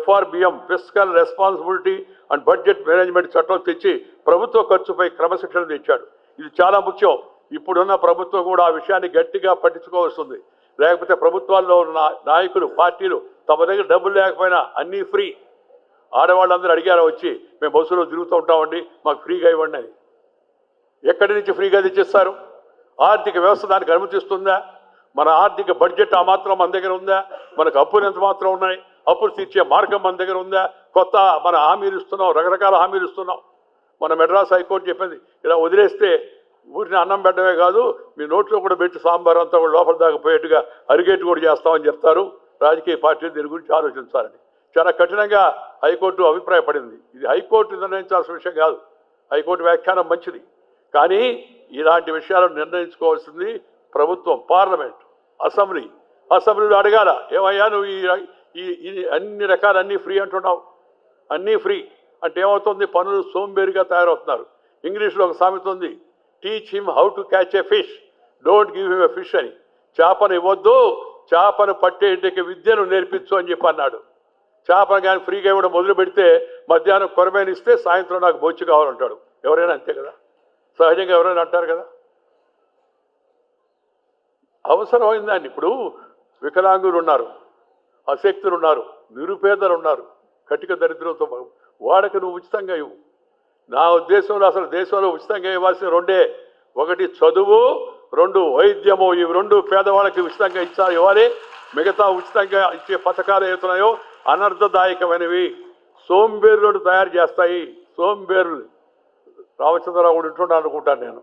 FRBM fiscal responsibility and budget management చట్టం తెచ్చి ప్రభుత్వ ఖర్చుపై క్రమశిక్షణ తెచ్చాడు. ఇది చాలా ముఖ్యం. ఇప్పుడున్న ప్రభుత్వం కూడా ఆ విషయాన్ని గట్టిగా పట్టించుకోవాల్సింది. లేకపోతే ప్రభుత్వాల్లో ఉన్న నాయకులు, పార్టీలు తమ దగ్గర డబ్బులు లేకపోయినా అన్నీ ఫ్రీ. ఆడవాళ్ళందరూ అడిగారు వచ్చి, మేము బస్సులో తిరుగుతూ ఉంటామండి, మాకు ఫ్రీగా ఇవ్వండి అని. ఎక్కడి నుంచి ఫ్రీగా తెచ్చిస్తారు? ఆర్థిక వ్యవస్థ దానికి అనుమతిస్తుందా? మన ఆర్థిక బడ్జెట్ ఆ మాత్రం మన దగ్గర ఉందా? మనకు అప్పులు ఎంత మాత్రం ఉన్నాయి? అప్పులు తీర్చే మార్గం మన దగ్గర ఉందా? కొత్త మన హామీలు ఇస్తున్నాం, రకరకాల హామీలు ఇస్తున్నాం. మన మెడ్రాస్ హైకోర్టు చెప్పింది, ఇలా వదిలేస్తే ఊరిని అన్నం పెట్టడమే కాదు, మీ నోట్లో కూడా పెట్టి సాంబార్ అంతా కూడా లోపల దాకా పోయేట్టుగా అరిగేట్టు కూడా చేస్తామని చెప్తారు. రాజకీయ పార్టీలు దీని గురించి ఆలోచించాలని చాలా కఠినంగా హైకోర్టు అభిప్రాయపడింది. ఇది హైకోర్టు నిర్ణయించాల్సిన విషయం కాదు, హైకోర్టు వ్యాఖ్యానం మంచిది, కానీ ఇలాంటి విషయాలను నిర్ణయించుకోవాల్సింది ప్రభుత్వం, పార్లమెంట్, అసెంబ్లీలో అడగాల. ఏమయ్యా నువ్వు ఈ అన్ని రకాలు అన్నీ ఫ్రీ అంటున్నావు, అన్నీ ఫ్రీ అంటే ఏమవుతుంది? పనులు సోంబేరిగా తయారవుతున్నారు. ఇంగ్లీష్లో ఒక సామెత ఉంది, teach him how to catch a fish, don't give him a fish అని. చేపను ఇవ్వద్దు, చేపను పట్టేంటికి విద్యను నేర్పించు అని చెప్పి అన్నాడు. చేపను కానీ ఫ్రీగా ఇవ్వడం మొదలు పెడితే మధ్యాహ్నం కొరమేని ఇస్తే సాయంత్రం నాకు బొచ్చు కావాలంటాడు. ఎవరైనా అంతే కదా, సహజంగా ఎవరైనా అంటారు కదా. అవసరమైందాన్ని ఇప్పుడు వికలాంగులు ఉన్నారు, అశక్తులు ఉన్నారు, నిరుపేదలు ఉన్నారు, కటిక దరిద్రంతో వాడకి నువ్వు ఉచితంగా ఇవ్వు. నా ఉద్దేశంలో అసలు దేశంలో ఉచితంగా ఇవ్వాల్సిన రెండే, ఒకటి చదువు, రెండు వైద్యము. ఈ రెండు పేదవాళ్ళకి ఉచితంగా ఇవ్వాలి. మిగతా ఉచితంగా ఇచ్చే పథకాలు ఏతున్నాయో అనర్థదాయకమైనవి, సోంబేరులను తయారు చేస్తాయి. సోంబేరులు రామచంద్రరావు కూడా ఉంటున్నాను అనుకుంటాను నేను.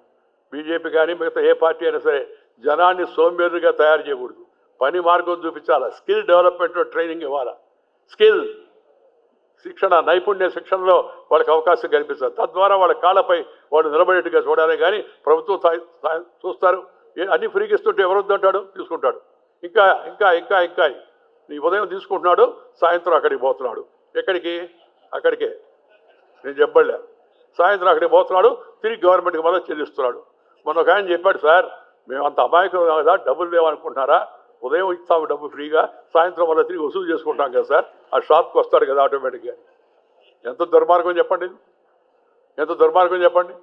బీజేపీ కానీ మిగతా ఏ పార్టీ అయినా సరే జనాన్ని సోంబేరులుగా తయారు చేయకూడదు, పని మార్గం చూపించాలా, స్కిల్ డెవలప్మెంట్లో ట్రైనింగ్ ఇవ్వాలా, స్కిల్ శిక్షణ, నైపుణ్య శిక్షణలో వాళ్ళకి అవకాశం కల్పించాలి. తద్వారా వాళ్ళ కాళ్ళపై వాళ్ళు నిలబడేట్టుగా చూడాలి. కానీ ప్రభుత్వం చూస్తారు, అన్ని ఫ్రీకి ఇస్తుంటే ఎవరు వద్దంటాడు, తీసుకుంటాడు. ఇంకా ఇంకా ఇంకా ఇంకా నీ ఉదయం తీసుకుంటున్నాడు, సాయంత్రం అక్కడికి పోతున్నాడు. ఎక్కడికి? అక్కడికే, నేను చెప్పలే, సాయంత్రం అక్కడికి పోతున్నాడు, తిరిగి గవర్నమెంట్కి మళ్ళీ చెల్లిస్తున్నాడు. మొన్న ఒక ఆయన చెప్పాడు, సార్ మేము అంత అమాయకులు కదా, డబ్బులు లేవనుకుంటున్నారా, ఉదయం ఇస్తాము డబ్బు ఫ్రీగా, సాయంత్రం వల్ల తిరిగి వసూలు చేసుకుంటాం కదా సార్, ఆ షాప్కి వస్తాడు కదా ఆటోమేటిక్గా. ఎంత దుర్మార్గం చెప్పండి, ఎంత దుర్మార్గం చెప్పండి.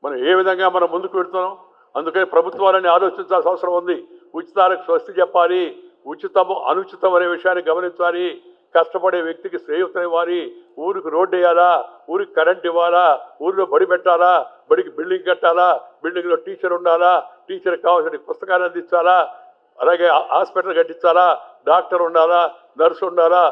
మనం ఏ విధంగా మనం ముందుకు వెళ్తున్నాం? అందుకని ప్రభుత్వాలని ఆలోచించాల్సిన అవసరం ఉంది. ఉచితాలకు స్వస్తి చెప్పాలి, ఉచితము అనుచితం అనే విషయాన్ని గమనించాలి. కష్టపడే వ్యక్తికి శ్రేయస్సుని ఇవ్వాలి. ఊరికి రోడ్డు వేయాలా, ఊరికి కరెంట్ ఇవ్వాలా, ఊరిలో బడి పెట్టాలా, బడికి బిల్డింగ్ కట్టాలా, బిల్డింగ్లో టీచర్ ఉండాలా, టీచర్కి కావాల్సిన పుస్తకాలు అందించాలా, అలాగే హాస్పిటల్ కట్టించాలా, డాక్టర్ ఉండాలా, నర్సు ఉండాలా,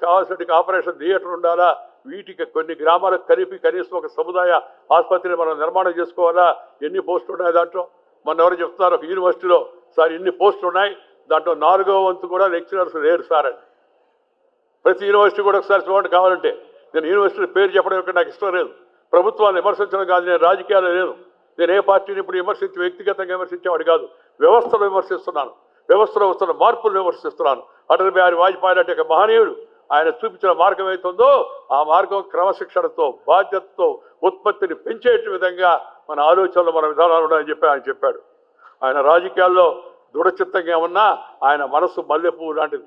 కావాల్సిన ఆపరేషన్ థియేటర్ ఉండాలా. వీటికి కొన్ని గ్రామాలకు కలిపి కనీసం ఒక సముదాయ ఆసుపత్రిని మనం నిర్మాణం చేసుకోవాలా. ఎన్ని పోస్టులు ఉన్నాయి దాంట్లో? మన ఎవరు చెప్తున్నారు, ఒక యూనివర్సిటీలో సార్ ఇన్ని పోస్టులు ఉన్నాయి, దాంట్లో 4వ వంతు కూడా లెక్చరర్స్ లేరు సార్ అని. ప్రతి యూనివర్సిటీ కూడా ఒకసారి చూడండి కావాలంటే. నేను యూనివర్సిటీ పేరు చెప్పడం ఇక్కడ నాకు ఇష్టం లేదు, ప్రభుత్వాన్ని విమర్శించడం కాదు, నేను రాజకీయాలు లేదు, నేను ఏ పార్టీని ఇప్పుడు వ్యక్తిగతంగా విమర్శించేవాడు కాదు, వ్యవస్థను విమర్శిస్తున్నాను, వ్యవస్థలో వస్తున్న మార్పులు విమర్శిస్తున్నాను. అటల్ బిహారీ వాజ్పేయి అంటే ఒక మహనీయుడు, ఆయన చూపించిన మార్గం అవుతుందో ఆ మార్గం క్రమశిక్షణతో, బాధ్యతతో ఉత్పత్తిని పెంచే విధంగా మన ఆలోచనలు, మన విధానాలు ఉన్నాయని చెప్పి ఆయన చెప్పాడు. ఆయన రాజకీయాల్లో దృఢచిత్తంగా ఉన్నా ఆయన మనసు మల్లెపువ్వు లాంటిది.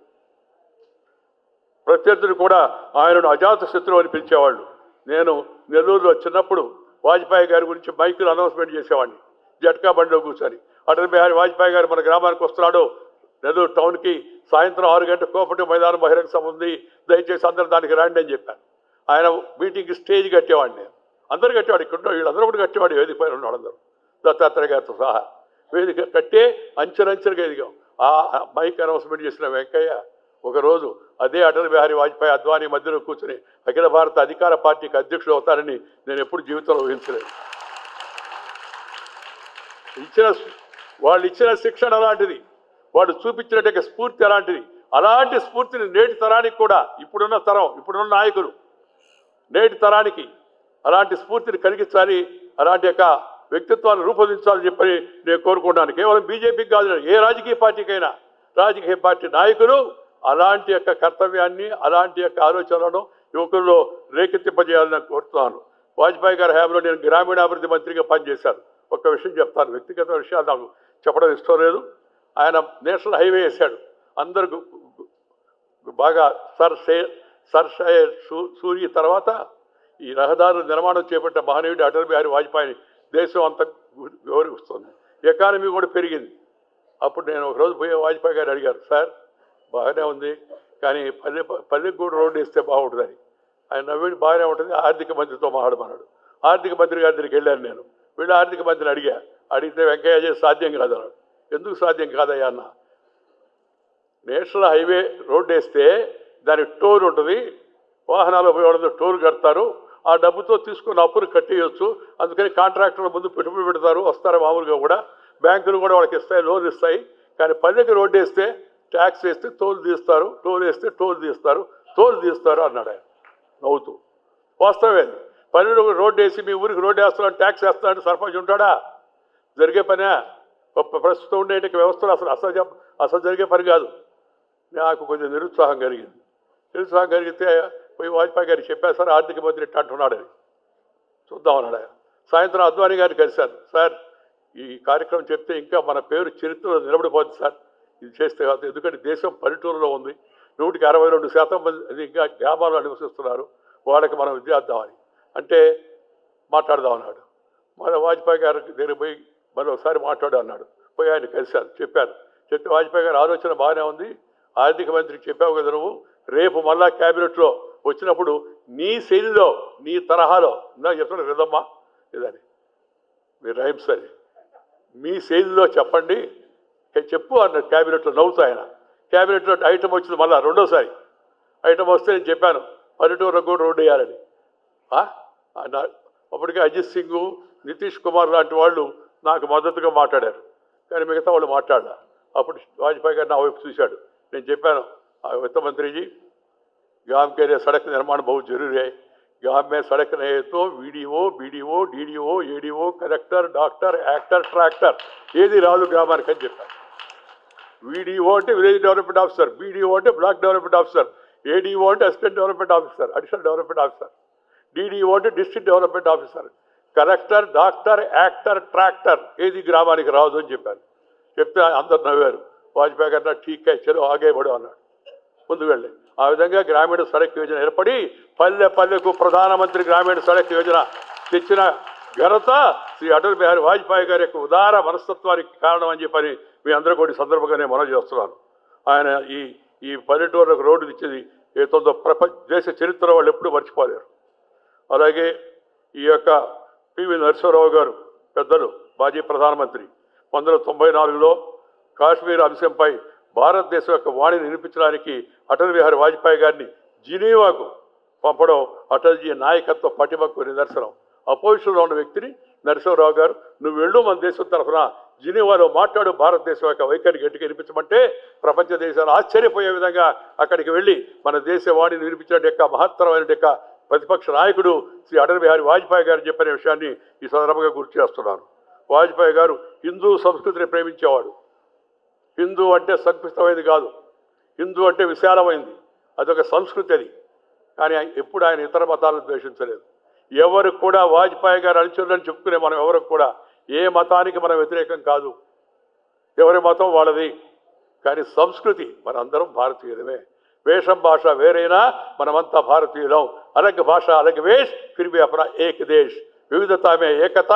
ప్రత్యర్థులు కూడా ఆయనను అజాత శత్రువు అని పిలిచేవాళ్ళు. నేను నెల్లూరులో చిన్నప్పుడు వాజ్పేయి గారి గురించి మైకులు అనౌన్స్మెంట్ చేసేవాడిని, జట్కా బండిలో కూర్చొని. అటల్ బిహారీ వాజ్పేయి గారు మన గ్రామానికి వస్తున్నాడు, నెల్లూరు టౌన్కి, సాయంత్రం 6 గంటల కోపటి మైదానం బహిరంగ సభ ఉంది, దయచేసి అందరూ దానికి రండి అని చెప్పాను. ఆయన మీటింగ్కి స్టేజ్ కట్టేవాడిని, నేను అందరూ కట్టేవాడు, ఇక్కడ వీళ్ళందరూ కూడా కట్టేవాడు, వేదిక పైన ఉన్న వాళ్ళందరూ, దత్తాత్రేయ గారితో సహా వేదిక కట్టే అంచెలంచెలుగా ఎదిగాం. ఆ మైక్ అనౌన్స్మెంట్ చేసిన వెంకయ్య ఒకరోజు అదే అటల్ బిహారీ వాజ్పేయి అద్వానీ మధ్యలో కూర్చొని అఖిల భారత అధికార పార్టీకి అధ్యక్షుడు అవుతారని నేను ఎప్పుడు జీవితంలో ఊహించలేదు. వాళ్ళు ఇచ్చిన శిక్షణ అలాంటిది, వాళ్ళు చూపించినట్టు స్ఫూర్తి అలాంటిది. అలాంటి స్ఫూర్తిని నేటి తరానికి కూడా, ఇప్పుడున్న నాయకులు నేటి తరానికి అలాంటి స్ఫూర్తిని కలిగించాలి, అలాంటి యొక్క వ్యక్తిత్వాన్ని రూపొందించాలని చెప్పి నేను కోరుకుంటాను. కేవలం బీజేపీకి కాదు, ఏ రాజకీయ పార్టీకైనా, రాజకీయ పార్టీ నాయకులు అలాంటి యొక్క కర్తవ్యాన్ని, అలాంటి యొక్క ఆలోచనలను యువకుల్లో రేకెత్తింపజేయాలని కోరుతున్నాను. వాజ్పేయి గారి హయాంలో నేను గ్రామీణాభివృద్ధి మంత్రిగా పనిచేశాను. ఒక విషయం చెప్తాను, వ్యక్తిగత విషయాలు నాకు చెప్పడం ఇష్టం లేదు. ఆయన నేషనల్ హైవే వేశాడు, అందరు బాగా సూరి తర్వాత ఈ రహదారుల నిర్మాణం చేపట్టిన మహనీయుడు అటల్ బిహారీ వాజ్పేయిని దేశం అంతా గౌరవిస్తుంది, ఎకానమీ కూడా పెరిగింది. అప్పుడు నేను ఒకరోజు పోయి వాజ్పేయి గారు అడిగారు, సార్ బాగానే ఉంది కానీ పల్లెకు కూడా రోడ్డు వేస్తే బాగుంటుందని. ఆయన నవ్వేది బాగానే ఉంటుంది, ఆర్థిక మంత్రితో మాట్లాడమన్నాడు. ఆర్థిక మంత్రి గారి దగ్గరికి వెళ్ళాను నేను, వీళ్ళు ఆర్థిక మంత్రిని అడిగితే వెంకయ్య చేసి సాధ్యం కాదన్నాడు. ఎందుకు సాధ్యం కాదయ్యా అన్న, నేషనల్ హైవే రోడ్డు వేస్తే దానికి టోల్ ఉంటుంది, వాహనాలు ఉపయోగంతో టోల్ కడతారు, ఆ డబ్బుతో తీసుకున్న అప్పులు కట్టేయచ్చు. అందుకని కాంట్రాక్టర్ల ముందు పెట్టుబడి పెడతారు, వస్తారు మామూలుగా కూడా, బ్యాంకులు కూడా వాళ్ళకి ఇస్తాయి, లోన్లు ఇస్తాయి. కానీ పల్లెకి రోడ్డు వేస్తే ట్యాక్స్ వేస్తే టోల్ తీస్తారు, టోల్ వేస్తే టోల్ తీస్తారు, టోల్ తీస్తారు అన్నాడు ఆయన నవ్వుతూ. వాస్తవమే. పల్లెలు రోడ్డు వేసి మీ ఊరికి రోడ్డు వేస్తున్నాడు, ట్యాక్స్ వేస్తున్నాడు, సర్పంచ్ ఉంటాడా? జరిగే పనే. ప్రస్తుతం ఉండే వ్యవస్థలు అసలు జరిగే పని కాదు. నాకు కొంచెం నిరుత్సాహం కలిగింది. నిరుత్సాహం కలిగితే పోయి వాజ్పేయి గారికి చెప్పారు, సార్ ఆర్థిక మంత్రి ఇట్లా అంటున్నాడని. చూద్దామన్నాడు ఆయన. సాయంత్రం అద్వానీ గారిని కలిశాను. సార్ ఈ కార్యక్రమం చెప్తే ఇంకా మన పేరు చరిత్రలో నిలబడిపోతుంది సార్, ఇది చేస్తే కాదు. ఎందుకంటే దేశం పల్లెటూరులో ఉంది, 162% మంది ఇంకా గ్రామాల్లో నివసిస్తున్నారు, వాళ్ళకి మనం విద్యార్థామని అంటే మాట్లాడదాం అన్నాడు. మన వాజ్పేయి గారి దగ్గర పోయి మళ్ళీ ఒకసారి మాట్లాడు అన్నాడు. పోయి ఆయన కలిశాను, చెప్పాను. చెప్తే వాజ్పేయి గారి ఆలోచన బాగానే ఉంది, ఆర్థిక మంత్రికి చెప్పావు కదా నువ్వు, రేపు మళ్ళా క్యాబినెట్లో వచ్చినప్పుడు నీ శైలిలో నీ తరహాలో ఇందాక చెప్తున్నా కదమ్మా ఇదని మీరు రైమ్స్ అని మీ శైలిలో చెప్పండి చెప్పు అన్నాడు. క్యాబినెట్లో నవ్వుతా ఆయన. క్యాబినెట్లో ఐటమ్ వచ్చింది మళ్ళీ రెండోసారి. ఐటమ్ వస్తే నేను చెప్పాను పల్లెటూరులో కూడా రోడ్డు వేయాలని. అప్పటికే అజిత్ సింగ్, నితీష్ కుమార్ లాంటి వాళ్ళు నాకు మద్దతుగా మాట్లాడారు, కానీ మిగతా వాళ్ళు మాట్లాడాల. అప్పుడు వాజ్పేయి గారు నా వైపు చూశాడు. నేను చెప్పాను, वित्त मंत्री जी गांव के लिए सड़क निर्माण बहुत जरूरी है। गांव में सड़क नहीं तो VDO BDO DDO ADO collector doctor actor tractor ఏది రాదు గ్రామానికి అని చెప్పాను. వీడిఓ అంటే విలేజ్ డెవలప్మెంట్ ఆఫీసర్, బీడీఓ అంటే బ్లాక్ డెవలప్మెంట్ ఆఫీసర్, ఏడీఓ అంటే assistant development officer, additional development officer, DDO అంటే district development officer, collector doctor actor tractor ఏది గ్రామానికి రాదు అని చెప్పాను. చెప్తే అందరు నవ్వారు. వాజ్పేయి గారు ఠీక్ హై చలో ఆగే బడో అన్నాడు, ముందుకు వెళ్ళి. ఆ విధంగా గ్రామీణ సడక్ యోజన ఏర్పడి పల్లె పల్లెకు ప్రధానమంత్రి గ్రామీణ సడక్ యోజన తెచ్చిన ఘనత శ్రీ అటల్ బిహారీ వాజ్పేయి గారి యొక్క ఉదార మనస్తత్వానికి కారణం అని చెప్పని మీ అందరూ కూడా సందర్భంగానే మనం చేస్తున్నాను. ఆయన ఈ పల్లెటూరులకు రోడ్డు ఇచ్చేది ఏతుందో దేశ చరిత్ర వాళ్ళు ఎప్పుడూ మర్చిపోలేరు. అలాగే ఈ యొక్క పివి నరసింహారావు గారు పెద్దలు మాజీ ప్రధానమంత్రి 1994లో కాశ్మీర్ అంశంపై భారతదేశం యొక్క వాణిని వినిపించడానికి అటల్ బిహారీ వాజ్పేయి గారిని జినీవాకు పంపడం అటల్జీ నాయకత్వ పటిమకు నిదర్శనం. అపోజిషన్లో ఉన్న వ్యక్తిని నరసింహారావు గారు నువ్వు వెళ్ళు మన దేశం తరఫున జినీవాలో మాట్లాడు, భారతదేశం యొక్క వైఖరి గట్టిగా వినిపించమంటే ప్రపంచ దేశాలు ఆశ్చర్యపోయే విధంగా అక్కడికి వెళ్ళి మన దేశ వాణిని వినిపించిన యొక్క మహత్తరమైన యొక్క ప్రతిపక్ష నాయకుడు శ్రీ అటల్ బిహారీ వాజ్పేయి గారు చెప్పిన విషయాన్ని ఈ సందర్భంగా గుర్తు చేస్తున్నాను. వాజ్పేయి గారు హిందూ సంస్కృతిని ప్రేమించేవాడు. హిందూ అంటే సంకుచితమైనది కాదు, హిందూ అంటే విశాలమైంది, అదొక సంస్కృతి అది. కానీ ఎప్పుడు ఆయన ఇతర మతాలను ద్వేషించలేదు. ఎవరు కూడా వాజ్పేయి గారు అనుచరులని చెప్పుకునే మనం ఎవరు కూడా ఏ మతానికి మనం వ్యతిరేకం కాదు, ఎవరి మతం వాళ్ళది. కానీ సంస్కృతి మనందరం భారతీయులమే. వేషం భాష వేరైనా మనమంతా భారతీయులం. अलग भाषा अलग वेश फिर भी अपना एक देश, వివిధత మే ఏకత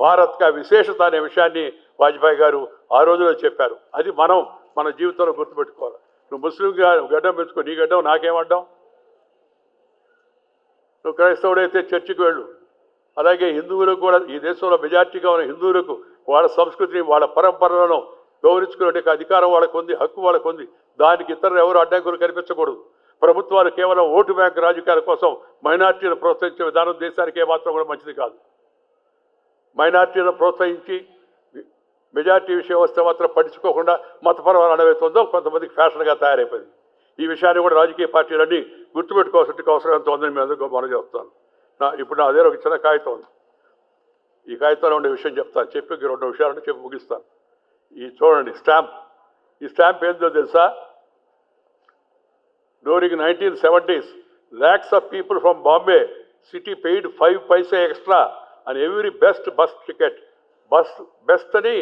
భారత్ కా విశేషత అనే విషయాన్ని వాజ్పేయి గారు ఆ రోజులో చెప్పారు. అది మనం మన జీవితంలో గుర్తుపెట్టుకోవాలి. నువ్వు ముస్లింగా గడ్డం పెంచుకో, నీ గడ్డం నాకేమడ్డాం. నువ్వు క్రైస్తవుడైతే చర్చికి వెళ్ళు. అలాగే హిందువులకు కూడా ఈ దేశంలో మెజార్టీగా ఉన్న హిందువులకు వాళ్ళ సంస్కృతిని వాళ్ళ పరంపరలను గౌరవించుకునే అధికారం వాళ్ళకు ఉంది, హక్కు వాళ్ళకు ఉంది. దానికి ఇతరులు ఎవరు అడ్డంకులు కనిపించకూడదు. ప్రభుత్వాలు కేవలం ఓటు బ్యాంక్ రాజకీయాల కోసం మైనార్టీలను ప్రోత్సహించే విధానం దేశానికి ఏమాత్రం కూడా మంచిది కాదు. మైనార్టీలను ప్రోత్సహించి మెజార్టీ విషయం వస్తే మాత్రం పట్టించుకోకుండా మతపరమైన అనవేతుందో కొంతమందికి ఫ్యాషన్గా తయారైపోయింది. ఈ విషయాన్ని కూడా రాజకీయ పార్టీలన్నీ గుర్తుపెట్టుకోవాల్సిన అవసరం ఎంత ఉందని మీ అందరికీ మనం చెప్తాను. ఇప్పుడు నా దగ్గర ఒక చిన్న కాగితం ఉంది. ఈ కాగితంలో ఉండే విషయం చెప్తాను, చెప్పి 2 విషయాలను చెప్పి ముగిస్తాను. ఈ చూడండి స్టాంప్. ఈ స్టాంప్ ఏంటో తెలుసా? During 1970s, lakhs of people from Bombay city paid 5 paise extra on every best bus ticket. Best అని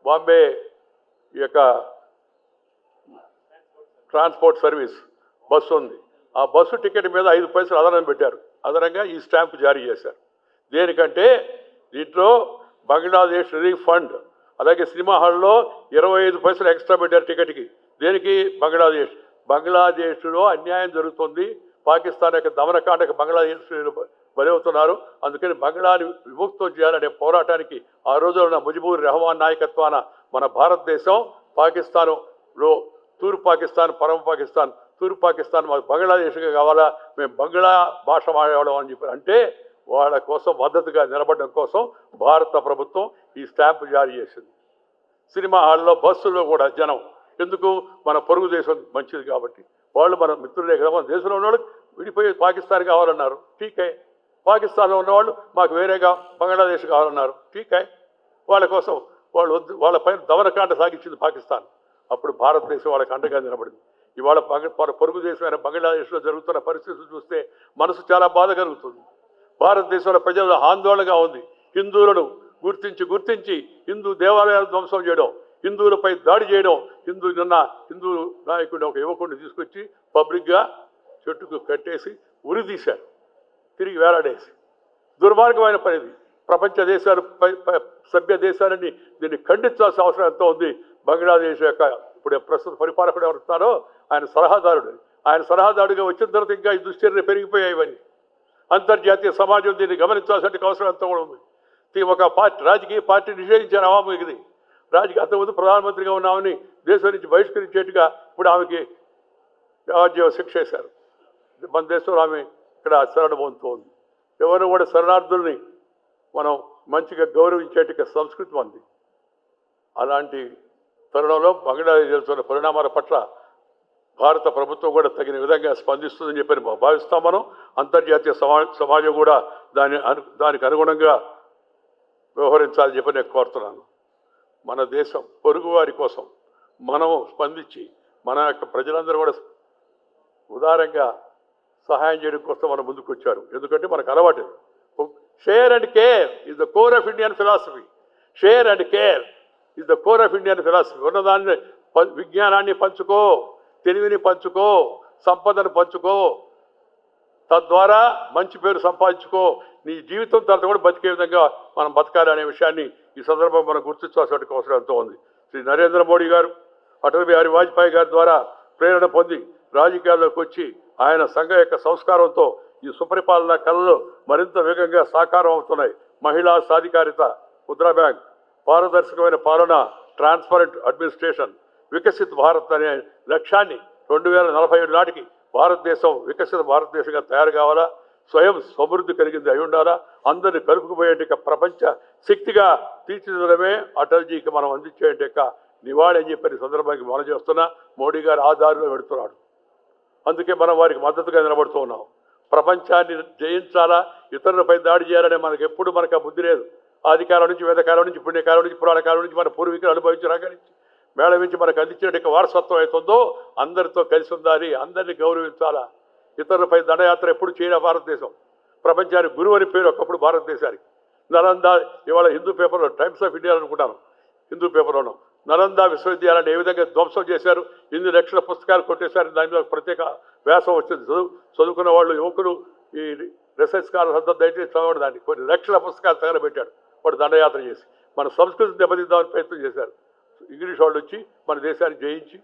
బాంబే యొక్క ట్రాన్స్పోర్ట్ సర్వీస్ బస్సు ఉంది. ఆ బస్సు టికెట్ మీద 5 పైసలు అదనం పెట్టారు. అదనంగా ఈ స్టాంప్ జారీ చేశారు. దేనికంటే దీంట్లో బంగ్లాదేశ్ రిలీఫ్ ఫండ్, అలాగే సినిమా హాల్లో 25 పైసలు ఎక్స్ట్రా పెట్టారు టికెట్కి. దేనికి? బంగ్లాదేశ్లో అన్యాయం జరుగుతుంది. పాకిస్తాన్ యొక్క దమనకాండకు బంగ్లాదేశ్లో బలవుతున్నారు. అందుకని బంగ్లాని విముక్తం చేయాలనే పోరాటానికి ఆ రోజున ఉన్న ముజిబుర్ రెహమాన్ నాయకత్వాన మన భారతదేశం పాకిస్తాన్లో తూర్పు పాకిస్తాన్, పరమ పాకిస్తాన్, తూర్పు పాకిస్తాన్ మాకు బంగ్లాదేశ్గా కావాలా, మేము బంగ్లా భాష మాట్లాడడం అని చెప్పారు. అంటే వాళ్ళ కోసం మద్దతుగా నిలబడడం కోసం భారత ప్రభుత్వం ఈ స్టాంపు జారీ చేసింది. సినిమా హాల్లో బస్సుల్లో కూడా జనం ఎందుకు? మన పొరుగు దేశం మంచిది కాబట్టి. వాళ్ళు మన మిత్రులే కదా. మన దేశంలో ఉన్నవాళ్ళు విడిపోయి పాకిస్తాన్ కావాలన్నారు, ఠీకే. పాకిస్తాన్లో ఉన్నవాళ్ళు మాకు వేరేగా బంగ్లాదేశ్ కావాలన్నారు, ఠీకే. వాళ్ళ కోసం వాళ్ళు వద్దు, వాళ్ళ పైన దమనకాండ సాగించింది పాకిస్తాన్. అప్పుడు భారతదేశం వాళ్ళకి అండగా నిలబడింది. ఇవాళ పొరుగు దేశమైన బంగ్లాదేశ్లో జరుగుతున్న పరిస్థితులు చూస్తే మనసు చాలా బాధ కలుగుతుంది. భారతదేశంలో ప్రజల ఆందోళనగా ఉంది. హిందువులను గుర్తించి హిందూ దేవాలయాలు ధ్వంసం చేయడం, హిందువులపై దాడి చేయడం, హిందూ నాయకుడిని ఒక యువకుడిని తీసుకొచ్చి పబ్లిక్గా చెట్టుకు కట్టేసి ఉరి తీశారు, తిరిగి వేలాడేసి. దుర్మార్గమైన పనిది. ప్రపంచ దేశాలు సభ్య దేశాలన్నీ దీన్ని ఖండించాల్సిన అవసరం ఎంతో ఉంది. బంగ్లాదేశ్ యొక్క ఇప్పుడు ప్రస్తుత పరిపాలకుడు ఎవరున్నారో ఆయన సలహాదారుడిగా వచ్చిన తర్వాత ఇంకా ఈ దుశ్చర్యలు పెరిగిపోయాయి. ఇవన్నీ అంతర్జాతీయ సమాజం దీన్ని గమనించాల్సిన అవసరం ఎంతో కూడా ఉంది. ఒక రాజకీయ పార్టీ నిషేధించారు అవామికి. అంతకుముందు ప్రధానమంత్రిగా ఉన్నామని దేశం నుంచి బహిష్కరించేట్టుగా ఇప్పుడు ఆమెకి యావజ్జీవ శిక్ష వేశారు. మన దేశంలో ఆమె ఇక్కడ శరణ పొందుతూ ఉంది. ఎవరు కూడా శరణార్థుల్ని మనం మంచిగా గౌరవించేట్టుగా సంస్కృతి ఉంది. అలాంటి తరుణంలో బంగ్లాదేశ్ జరుగుతున్న పరిణామాల పట్ల భారత ప్రభుత్వం కూడా తగిన విధంగా స్పందిస్తుందని చెప్పని భావిస్తాం. మనం అంతర్జాతీయ సమాజం కూడా దానికి అనుగుణంగా వ్యవహరించాలని చెప్పి నేను కోరుతున్నాను. మన దేశం పొరుగువారి కోసం మనం స్పందించి మన యొక్క ప్రజలందరూ కూడా ఉదారంగా సహాయం చేయడం కోసం మనం ముందుకు వచ్చారు. ఎందుకంటే మనకు అలవాటు. Share and care is the core of Indian philosophy. Share and care is the core of Indian philosophy. ఉన్నదాన్ని విజ్ఞానాన్ని పంచుకో, తెలివిని పంచుకో, సంపదను పంచుకో, తద్వారా మంచి పేరు సంపాదించుకో. నీ జీవితం తర్వాత కూడా బతికే విధంగా మనం బతకాలి అనే విషయాన్ని ఈ సందర్భంగా మనం గుర్తించాల్సిన అవసరం ఎంతో ఉంది. శ్రీ నరేంద్ర మోడీ గారు, అటల్ బిహారీ వాజ్పేయి గారి ద్వారా ప్రేరణ పొంది రాజకీయాల్లోకి వచ్చి ఆయన సంఘ యొక్క సంస్కారంతో ఈ సుపరిపాలన కళలు మరింత వేగంగా సాకారం అవుతున్నాయి. మహిళా సాధికారిత, ముద్రా బ్యాంక్, పారదర్శకమైన పాలన, ట్రాన్స్పరెంట్ అడ్మినిస్ట్రేషన్, వికసిత్ భారత్ అనే లక్ష్యాన్ని 2047 నాటికి భారతదేశం వికసిత భారతదేశంగా తయారు కావాలా, స్వయం సమృద్ధి కలిగింది అయి ఉండాలా, అందరినీ కలుపుకుపోయేట ప్రపంచ శక్తిగా తీర్చిదిద్దడమే అటల్జీకి మనం అందించేట నివాళి అని చెప్పని సందర్భానికి మనం చేస్తున్నా. మోడీ గారు ఆ దారిలో పెడుతున్నాడు. అందుకే మనం వారికి మద్దతుగా నిలబడుతూ ఉన్నాం. ప్రపంచాన్ని జయించాలా, ఇతరులపై దాడి చేయాలనే మనకు ఎప్పుడు మనకు ఆ బుద్ధి లేదు. ఆదికాలం నుంచి, వేదకాలం నుంచి, పుణ్యకాలం నుంచి, పురాణకాలం నుంచి మన పూర్వీకులు అనుభవించి రాగలించి మేళవించి మనకు అందించిన వారసత్వం అవుతుందో అందరితో కలిసి ఉండాలి, అందరినీ గౌరవించాలా. ఇతరులపై దండయాత్ర ఎప్పుడు చేయలే భారతదేశం. ప్రపంచానికి గురువు అని పేరు ఒకప్పుడు భారతదేశానికి. నలంద, ఇవాళ హిందూ పేపర్లో, టైమ్స్ ఆఫ్ ఇండియా అనుకుంటాను, హిందూ పేపర్లోనూ నలంద విశ్వవిద్యాలయాన్ని ఏ విధంగా ధ్వంసం చేశారు, ఎన్ని లక్షల పుస్తకాలు కొట్టేశారు, దాని మీద ప్రత్యేక వ్యాసం వచ్చింది. చదువుకున్న వాళ్ళు, యువకులు, ఈ రీసెర్చ్ స్కాలర్స్ అంతా దయచేసి చదవడం. దాన్ని కొన్ని లక్షల పుస్తకాలు తగలబెట్టాడు వాడు దండయాత్ర చేసి. మన సంస్కృతిని దెబ్బతిద్దామని ప్రయత్నం చేశారు. ఇంగ్లీష్ వాళ్ళు వచ్చి మన దేశాన్ని జయించి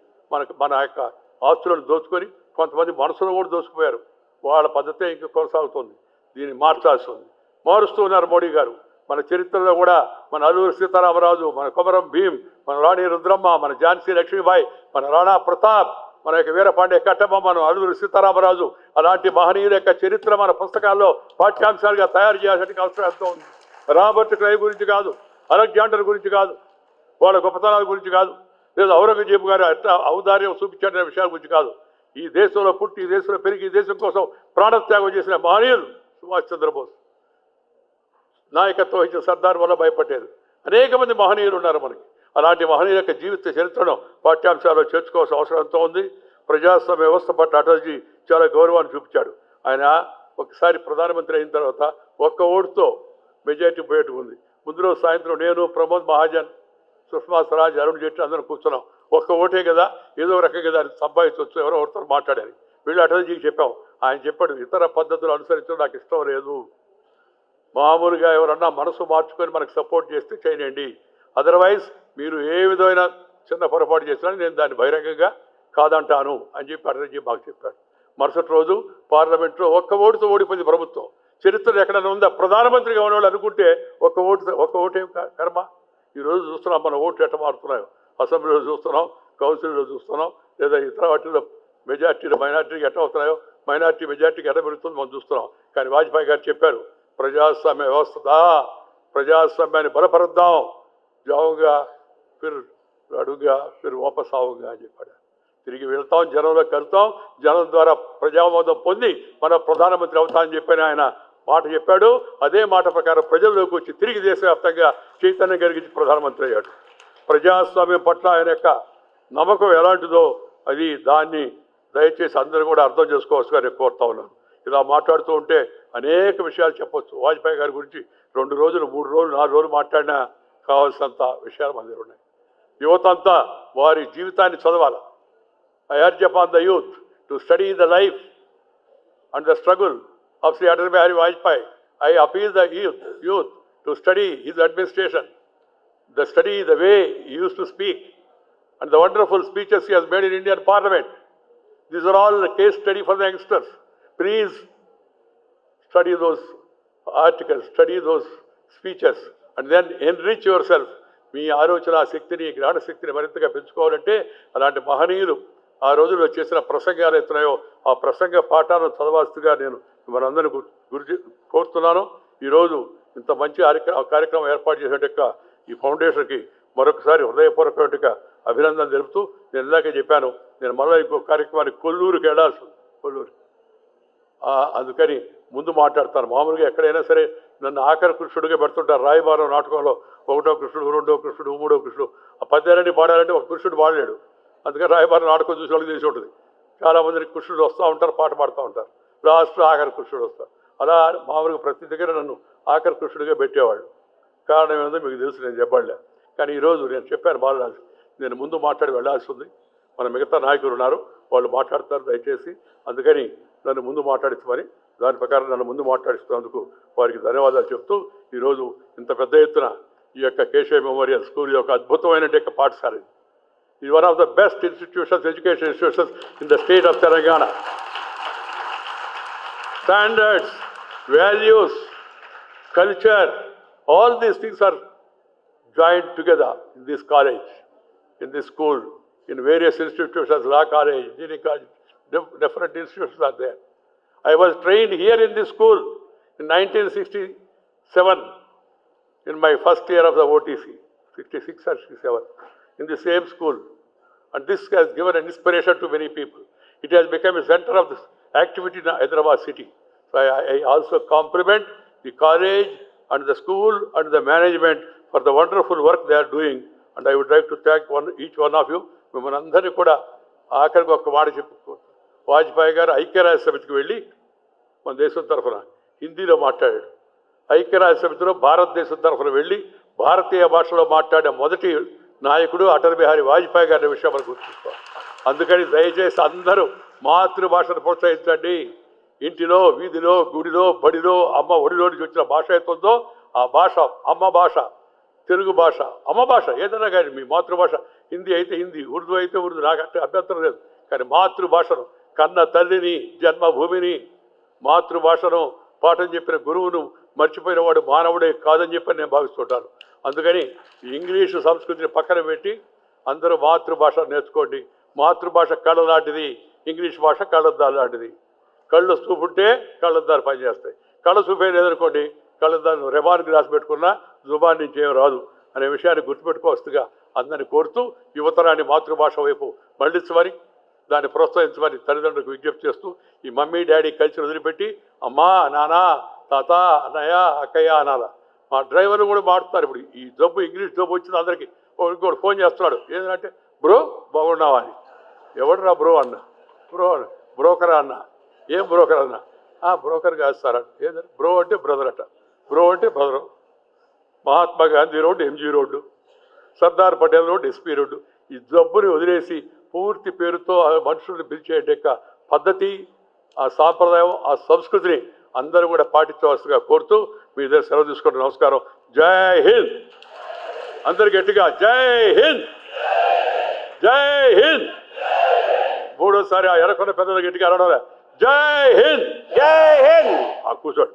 మన యొక్క ఆస్తులను దోచుకొని కొంతమంది మనసులో కూడా దోచుకుపోయారు. వాళ్ళ పద్ధతే ఇంకా కొనసాగుతుంది. దీన్ని మార్చాల్సి ఉంది. మారుస్తూ ఉన్నారు మోడీ గారు. మన చరిత్రలో కూడా మన అల్లూరి సీతారామరాజు, మన కొమరం భీం, మన రాణి రుద్రమ్మ, మన ఝాన్సీ లక్ష్మీబాయి, మన రాణా ప్రతాప్, మన యొక్క వీరపాండే కట్టమ్మ, మన అల్లూరి సీతారామరాజు, అలాంటి మహనీయుల యొక్క చరిత్ర మన పుస్తకాల్లో పాఠ్యాంశాలుగా తయారు చేయాల్సిన అవసరం ఎంతో ఉంది. రాబర్ట్ క్లైవ్ గురించి కాదు, అలెగ్జాండర్ గురించి కాదు, వాళ్ళ గొప్పతనాల గురించి కాదు, లేదా ఔరంగజేబు గారు ఎట్లా ఔదార్యం చూపించాడనే విషయాల గురించి కాదు. ఈ దేశంలో పుట్టి, ఈ దేశంలో పెరిగి, ఈ దేశం కోసం ప్రాణత్యాగం చేసిన మహనీయులు సుభాష్ చంద్రబోస్, నాయకత్వం వహించిన సర్దార్ వల్లభాయ్ పటేల్, అనేక మంది మహనీయులు ఉన్నారు మనకి. అలాంటి మహనీయుల యొక్క జీవిత చరిత్రను పాఠ్యాంశాల్లో చేర్చుకోవాల్సిన అవసరం ఎంతో ఉంది. ప్రజాస్వామ్య వ్యవస్థ పట్ల అటల్జీ చాలా గౌరవాన్ని చూపించాడు. ఆయన ఒకసారి ప్రధానమంత్రి అయిన తర్వాత ఒక్క ఓటుతో మెజారిటీ పోయేట్టుకుంది. ముందు రోజు సాయంత్రం నేను, ప్రమోద్ మహాజన్, సుష్మా స్వరాజ్, అరుణ్ జైట్లీ అందరం కూర్చున్నాం. ఒక్క ఓటే కదా, ఏదో రకంగా కదా సంపాదించవచ్చు, ఎవరో ఒకరితో మాట్లాడారు. వీళ్ళు అటల్జీకి చెప్పాం. ఆయన చెప్పాడు, ఇతర పద్ధతులు అనుసరించడం నాకు ఇష్టం లేదు. మామూలుగా ఎవరన్నా మనసు మార్చుకొని మనకు సపోర్ట్ చేస్తే చేయనండి. అదర్వైజ్ మీరు ఏ విధమైన చిన్న పొరపాటు చేసినా నేను దాన్ని బహిరంగంగా కాదంటాను అని చెప్పి అటల్జీ మాకు చెప్పాడు. మరుసటి రోజు పార్లమెంట్లో ఒక్క ఓటుతో ఓడిపోయింది ప్రభుత్వం. చరిత్రలో ఎక్కడైనా ఉందా? ప్రధానమంత్రిగా ఉన్నవాళ్ళు అనుకుంటే ఒక్క ఓటే కర్మ. ఈరోజు చూస్తున్నాం మన ఓట్లు ఎట్లా మారుతున్నాయో. అసెంబ్లీలో చూస్తున్నాం, కౌన్సిల్లో చూస్తున్నాం, లేదా ఇతర వాటిలో మెజార్టీలు మైనార్టీకి ఎట్లా అవుతున్నాయో, మైనార్టీ మెజార్టీకి ఎట్లా పెరుగుతుందో మనం చూస్తున్నాం. కానీ వాజ్పేయి గారు చెప్పారు, ప్రజాస్వామ్య వ్యవస్థ, ప్రజాస్వామ్యాన్ని బలపరుద్దాం, జావుగా ఫిర్ అడుగుగా మీరు వాపస్ ఆవుగా అని చెప్పాడు. తిరిగి వెళ్తాం, జనంలోకి వెళ్తాం, జనం ద్వారా ప్రజామోదం పొంది మన ప్రధానమంత్రి అవుతామని చెప్పని ఆయన మాట చెప్పాడు. అదే మాట ప్రకారం ప్రజల్లోకి వచ్చి తిరిగి దేశవ్యాప్తంగా చైతన్యం కలిగించి ప్రధానమంత్రి అయ్యాడు. ప్రజాస్వామ్యం పట్ల ఆయన యొక్క నమ్మకం ఎలాంటిదో దాన్ని దయచేసి అందరూ కూడా అర్థం చేసుకోవచ్చుగా నేను కోరుతా ఉన్నాను. ఇలా మాట్లాడుతూ ఉంటే అనేక విషయాలు చెప్పొచ్చు. వాజ్పేయి గారి గురించి 2 రోజులు 3 రోజులు 4 రోజులు మాట్లాడినా కావాల్సినంత విషయాలు మన దగ్గర ఉన్నాయి. యువత అంతా వారి జీవితాన్ని చదవాలి. I urge upon the youth to study the life and the struggle of Sri Atal Bihari Vajpayee. I appeal the youth to study his administration, the way he used to speak, and the wonderful speeches he has made in Indian Parliament. These are all a case study for the youngsters. Please study those articles, study those speeches, and then enrich yourself. మీ ఆలోచన శక్తిని, జ్ఞాన శక్తిని మరింతగా పెంచుకోవాలంటే అలాంటి మహనీయులు ఆ రోజుల్లో చేసిన ప్రసంగాలు ఎత్తున్నాయో ఆ ప్రసంగ పాఠాలను చదవాల్సిందిగా నేను మనందరినీ కోరుతున్నాను. ఈరోజు ఇంత మంచి కార్యక్రమం ఏర్పాటు చేసేట ఈ ఫౌండేషన్కి మరొకసారి హృదయపూర్వక అభినందన తెలుపుతూ, నేను ఇందాకే చెప్పాను, నేను మళ్ళీ ఇంకో కార్యక్రమానికి కొల్లూరుకి వెళ్ళాల్సి ఉంది. కొల్లూరు అందుకని ముందు మాట్లాడతాను. మామూలుగా ఎక్కడైనా సరే నన్ను ఆఖరి కృష్ణుడిగా పెడుతుంటారు. రాయబారం నాటకంలో 1వ కృష్ణుడు, 2వ కృష్ణుడు, 3వ కృష్ణుడు, ఆ పద్యాలన్నీ పాడాలంటే ఒక కృష్ణుడు పాడలేడు. అందుకని రాయబారం నాటకం చూసి వాళ్ళకి తెలిసి ఉంటుంది. చాలామందిని కృష్ణుడు వస్తూ ఉంటారు, పాట పాడుతూ ఉంటారు. లాస్ట్ ఆఖరి కృష్ణుడు వస్తారు. అలా మామూలుగా ప్రతి దగ్గర నన్ను ఆఖరి కృష్ణుడిగా పెట్టేవాళ్ళు. కారణం ఏందో మీకు తెలుసు, నేను చెప్పలే. కానీ ఈరోజు నేను చెప్పాను బాలరాజు, నేను ముందు మాట్లాడి వెళ్ళాల్సి ఉంది. మన మిగతా నాయకులు ఉన్నారు, వాళ్ళు మాట్లాడతారు దయచేసి. అందుకని నన్ను ముందు మాట్లాడించమని, దాని ప్రకారం నన్ను ముందు మాట్లాడిస్తున్నందుకు వారికి ధన్యవాదాలు చెప్తూ, ఈరోజు ఇంత పెద్ద ఎత్తున ఈ యొక్క కేశవ మెమోరియల్ స్కూల్ యొక్క అద్భుతమైన పాఠశాల ఇది one of the best institutions, education institutions in the state of Telangana. Standards, values, culture, all these things are joined together in this college, in this school, in various institutions, law college, engineering college, different institutions are there. I was trained here in this school in 1967, in my first year of the OTC, 66 or 67, in the same school. And this has given an inspiration to many people. It has become a center of this activity in Hyderabad city. So I also compliment the college and the school and the management for the wonderful work they are doing. And I would like to thank each one of you. మిమ్మల్ని అందరినీ కూడా ఆఖరికి ఒక మాట చెప్పుకో, వాజ్పేయి గారు ఐక్యరాజ్య సమితికి వెళ్ళి మన దేశం తరఫున హిందీలో మాట్లాడాడు. ఐక్యరాజ్య సమితిలో భారతదేశం తరఫున వెళ్ళి భారతీయ భాషలో మాట్లాడే మొదటి నాయకుడు అటల్ బిహారీ వాజ్పేయి గారి విషయం మనం గుర్తుంచుకోవాలి. అందుకని దయచేసి అందరూ మాతృభాషను ప్రోత్సహించండి. ఇంటిలో, వీధిలో, గుడిలో, బడిలో అమ్మ ఒడిలో నుంచి వచ్చిన భాష అవుతుందో ఆ భాష అమ్మ భాష, తెలుగు భాష అమ్మ భాష, ఏదైనా కానీ మీ మాతృభాష. హిందీ అయితే హిందీ, ఉర్దూ అయితే ఉర్దూ, నాకు అంటే అభ్యంతరం లేదు. కానీ మాతృభాషను, కన్న తల్లిని, జన్మభూమిని, మాతృభాషను పాఠం చెప్పిన గురువును మర్చిపోయిన వాడు మానవుడే కాదని చెప్పి నేను భావిస్తుంటాను. అందుకని ఇంగ్లీషు సంస్కృతిని పక్కన పెట్టి అందరూ మాతృభాష నేర్చుకోండి. మాతృభాష కళ్ళ లాంటిది, ఇంగ్లీష్ భాష కళ్ళద్దాలు లాంటిది. కళ్ళు చూపుంటే కళ్ళద్దాలు పనిచేస్తాయి. కళ్ళ చూపే లేదనుకోండి, కళ్ళద్దాలు రెబాన్కి రాసి పెట్టుకున్నా జుబాన్ నుంచి ఏం రాదు అనే విషయాన్ని గుర్తుపెట్టుకోవస్తుగా అందరిని కోరుతూ యువతరాన్ని మాతృభాష వైపు మళ్లించమని, దాన్ని ప్రోత్సహించమని తల్లిదండ్రులకు విజ్ఞప్తి చేస్తూ, ఈ మమ్మీ డాడీ కల్చర్ వదిలిపెట్టి అమ్మా, నాన్న, తాత, అన్నయ్య, అక్కయ్య అనాల. మా డ్రైవర్లు కూడా మాడుతున్నారు. ఇప్పుడు ఈ జబ్బు, ఇంగ్లీష్ జబ్బు వచ్చింది అందరికీ. ఇంకోటి ఫోన్ చేస్తున్నాడు, ఏంటంటే బ్రో బాగున్నావా అని. ఎవడరా బ్రో అన్న, బ్రోకరా అన్న. ఏం బ్రోకర్ అన్న? బ్రోకర్ కాదు సార్ అన్న. ఏదంటే బ్రో అంటే బ్రదర్ అట, బ్రో అంటే brother. Mahatma Gandhi road MG road, Sardar Patel road SP road. ఈ జబ్బుని వదిలేసి పూర్తి పేరుతో మనుషుల్ని పిలిచే పద్ధతి, ఆ సాంప్రదాయం, ఆ సంస్కృతిని అందరూ కూడా పాటించవలసిగా కోరుతూ మీ దగ్గర సెలవు తీసుకుంటూ నమస్కారం. జై హింద్. అందరు గట్టిగా జై హింద్, జై హింద్. మూడోసారి ఆ ఎరకొన్న పెద్దలు గట్టిగా అనడం, జై హింద్, జై హింద్. కూర్చోండి.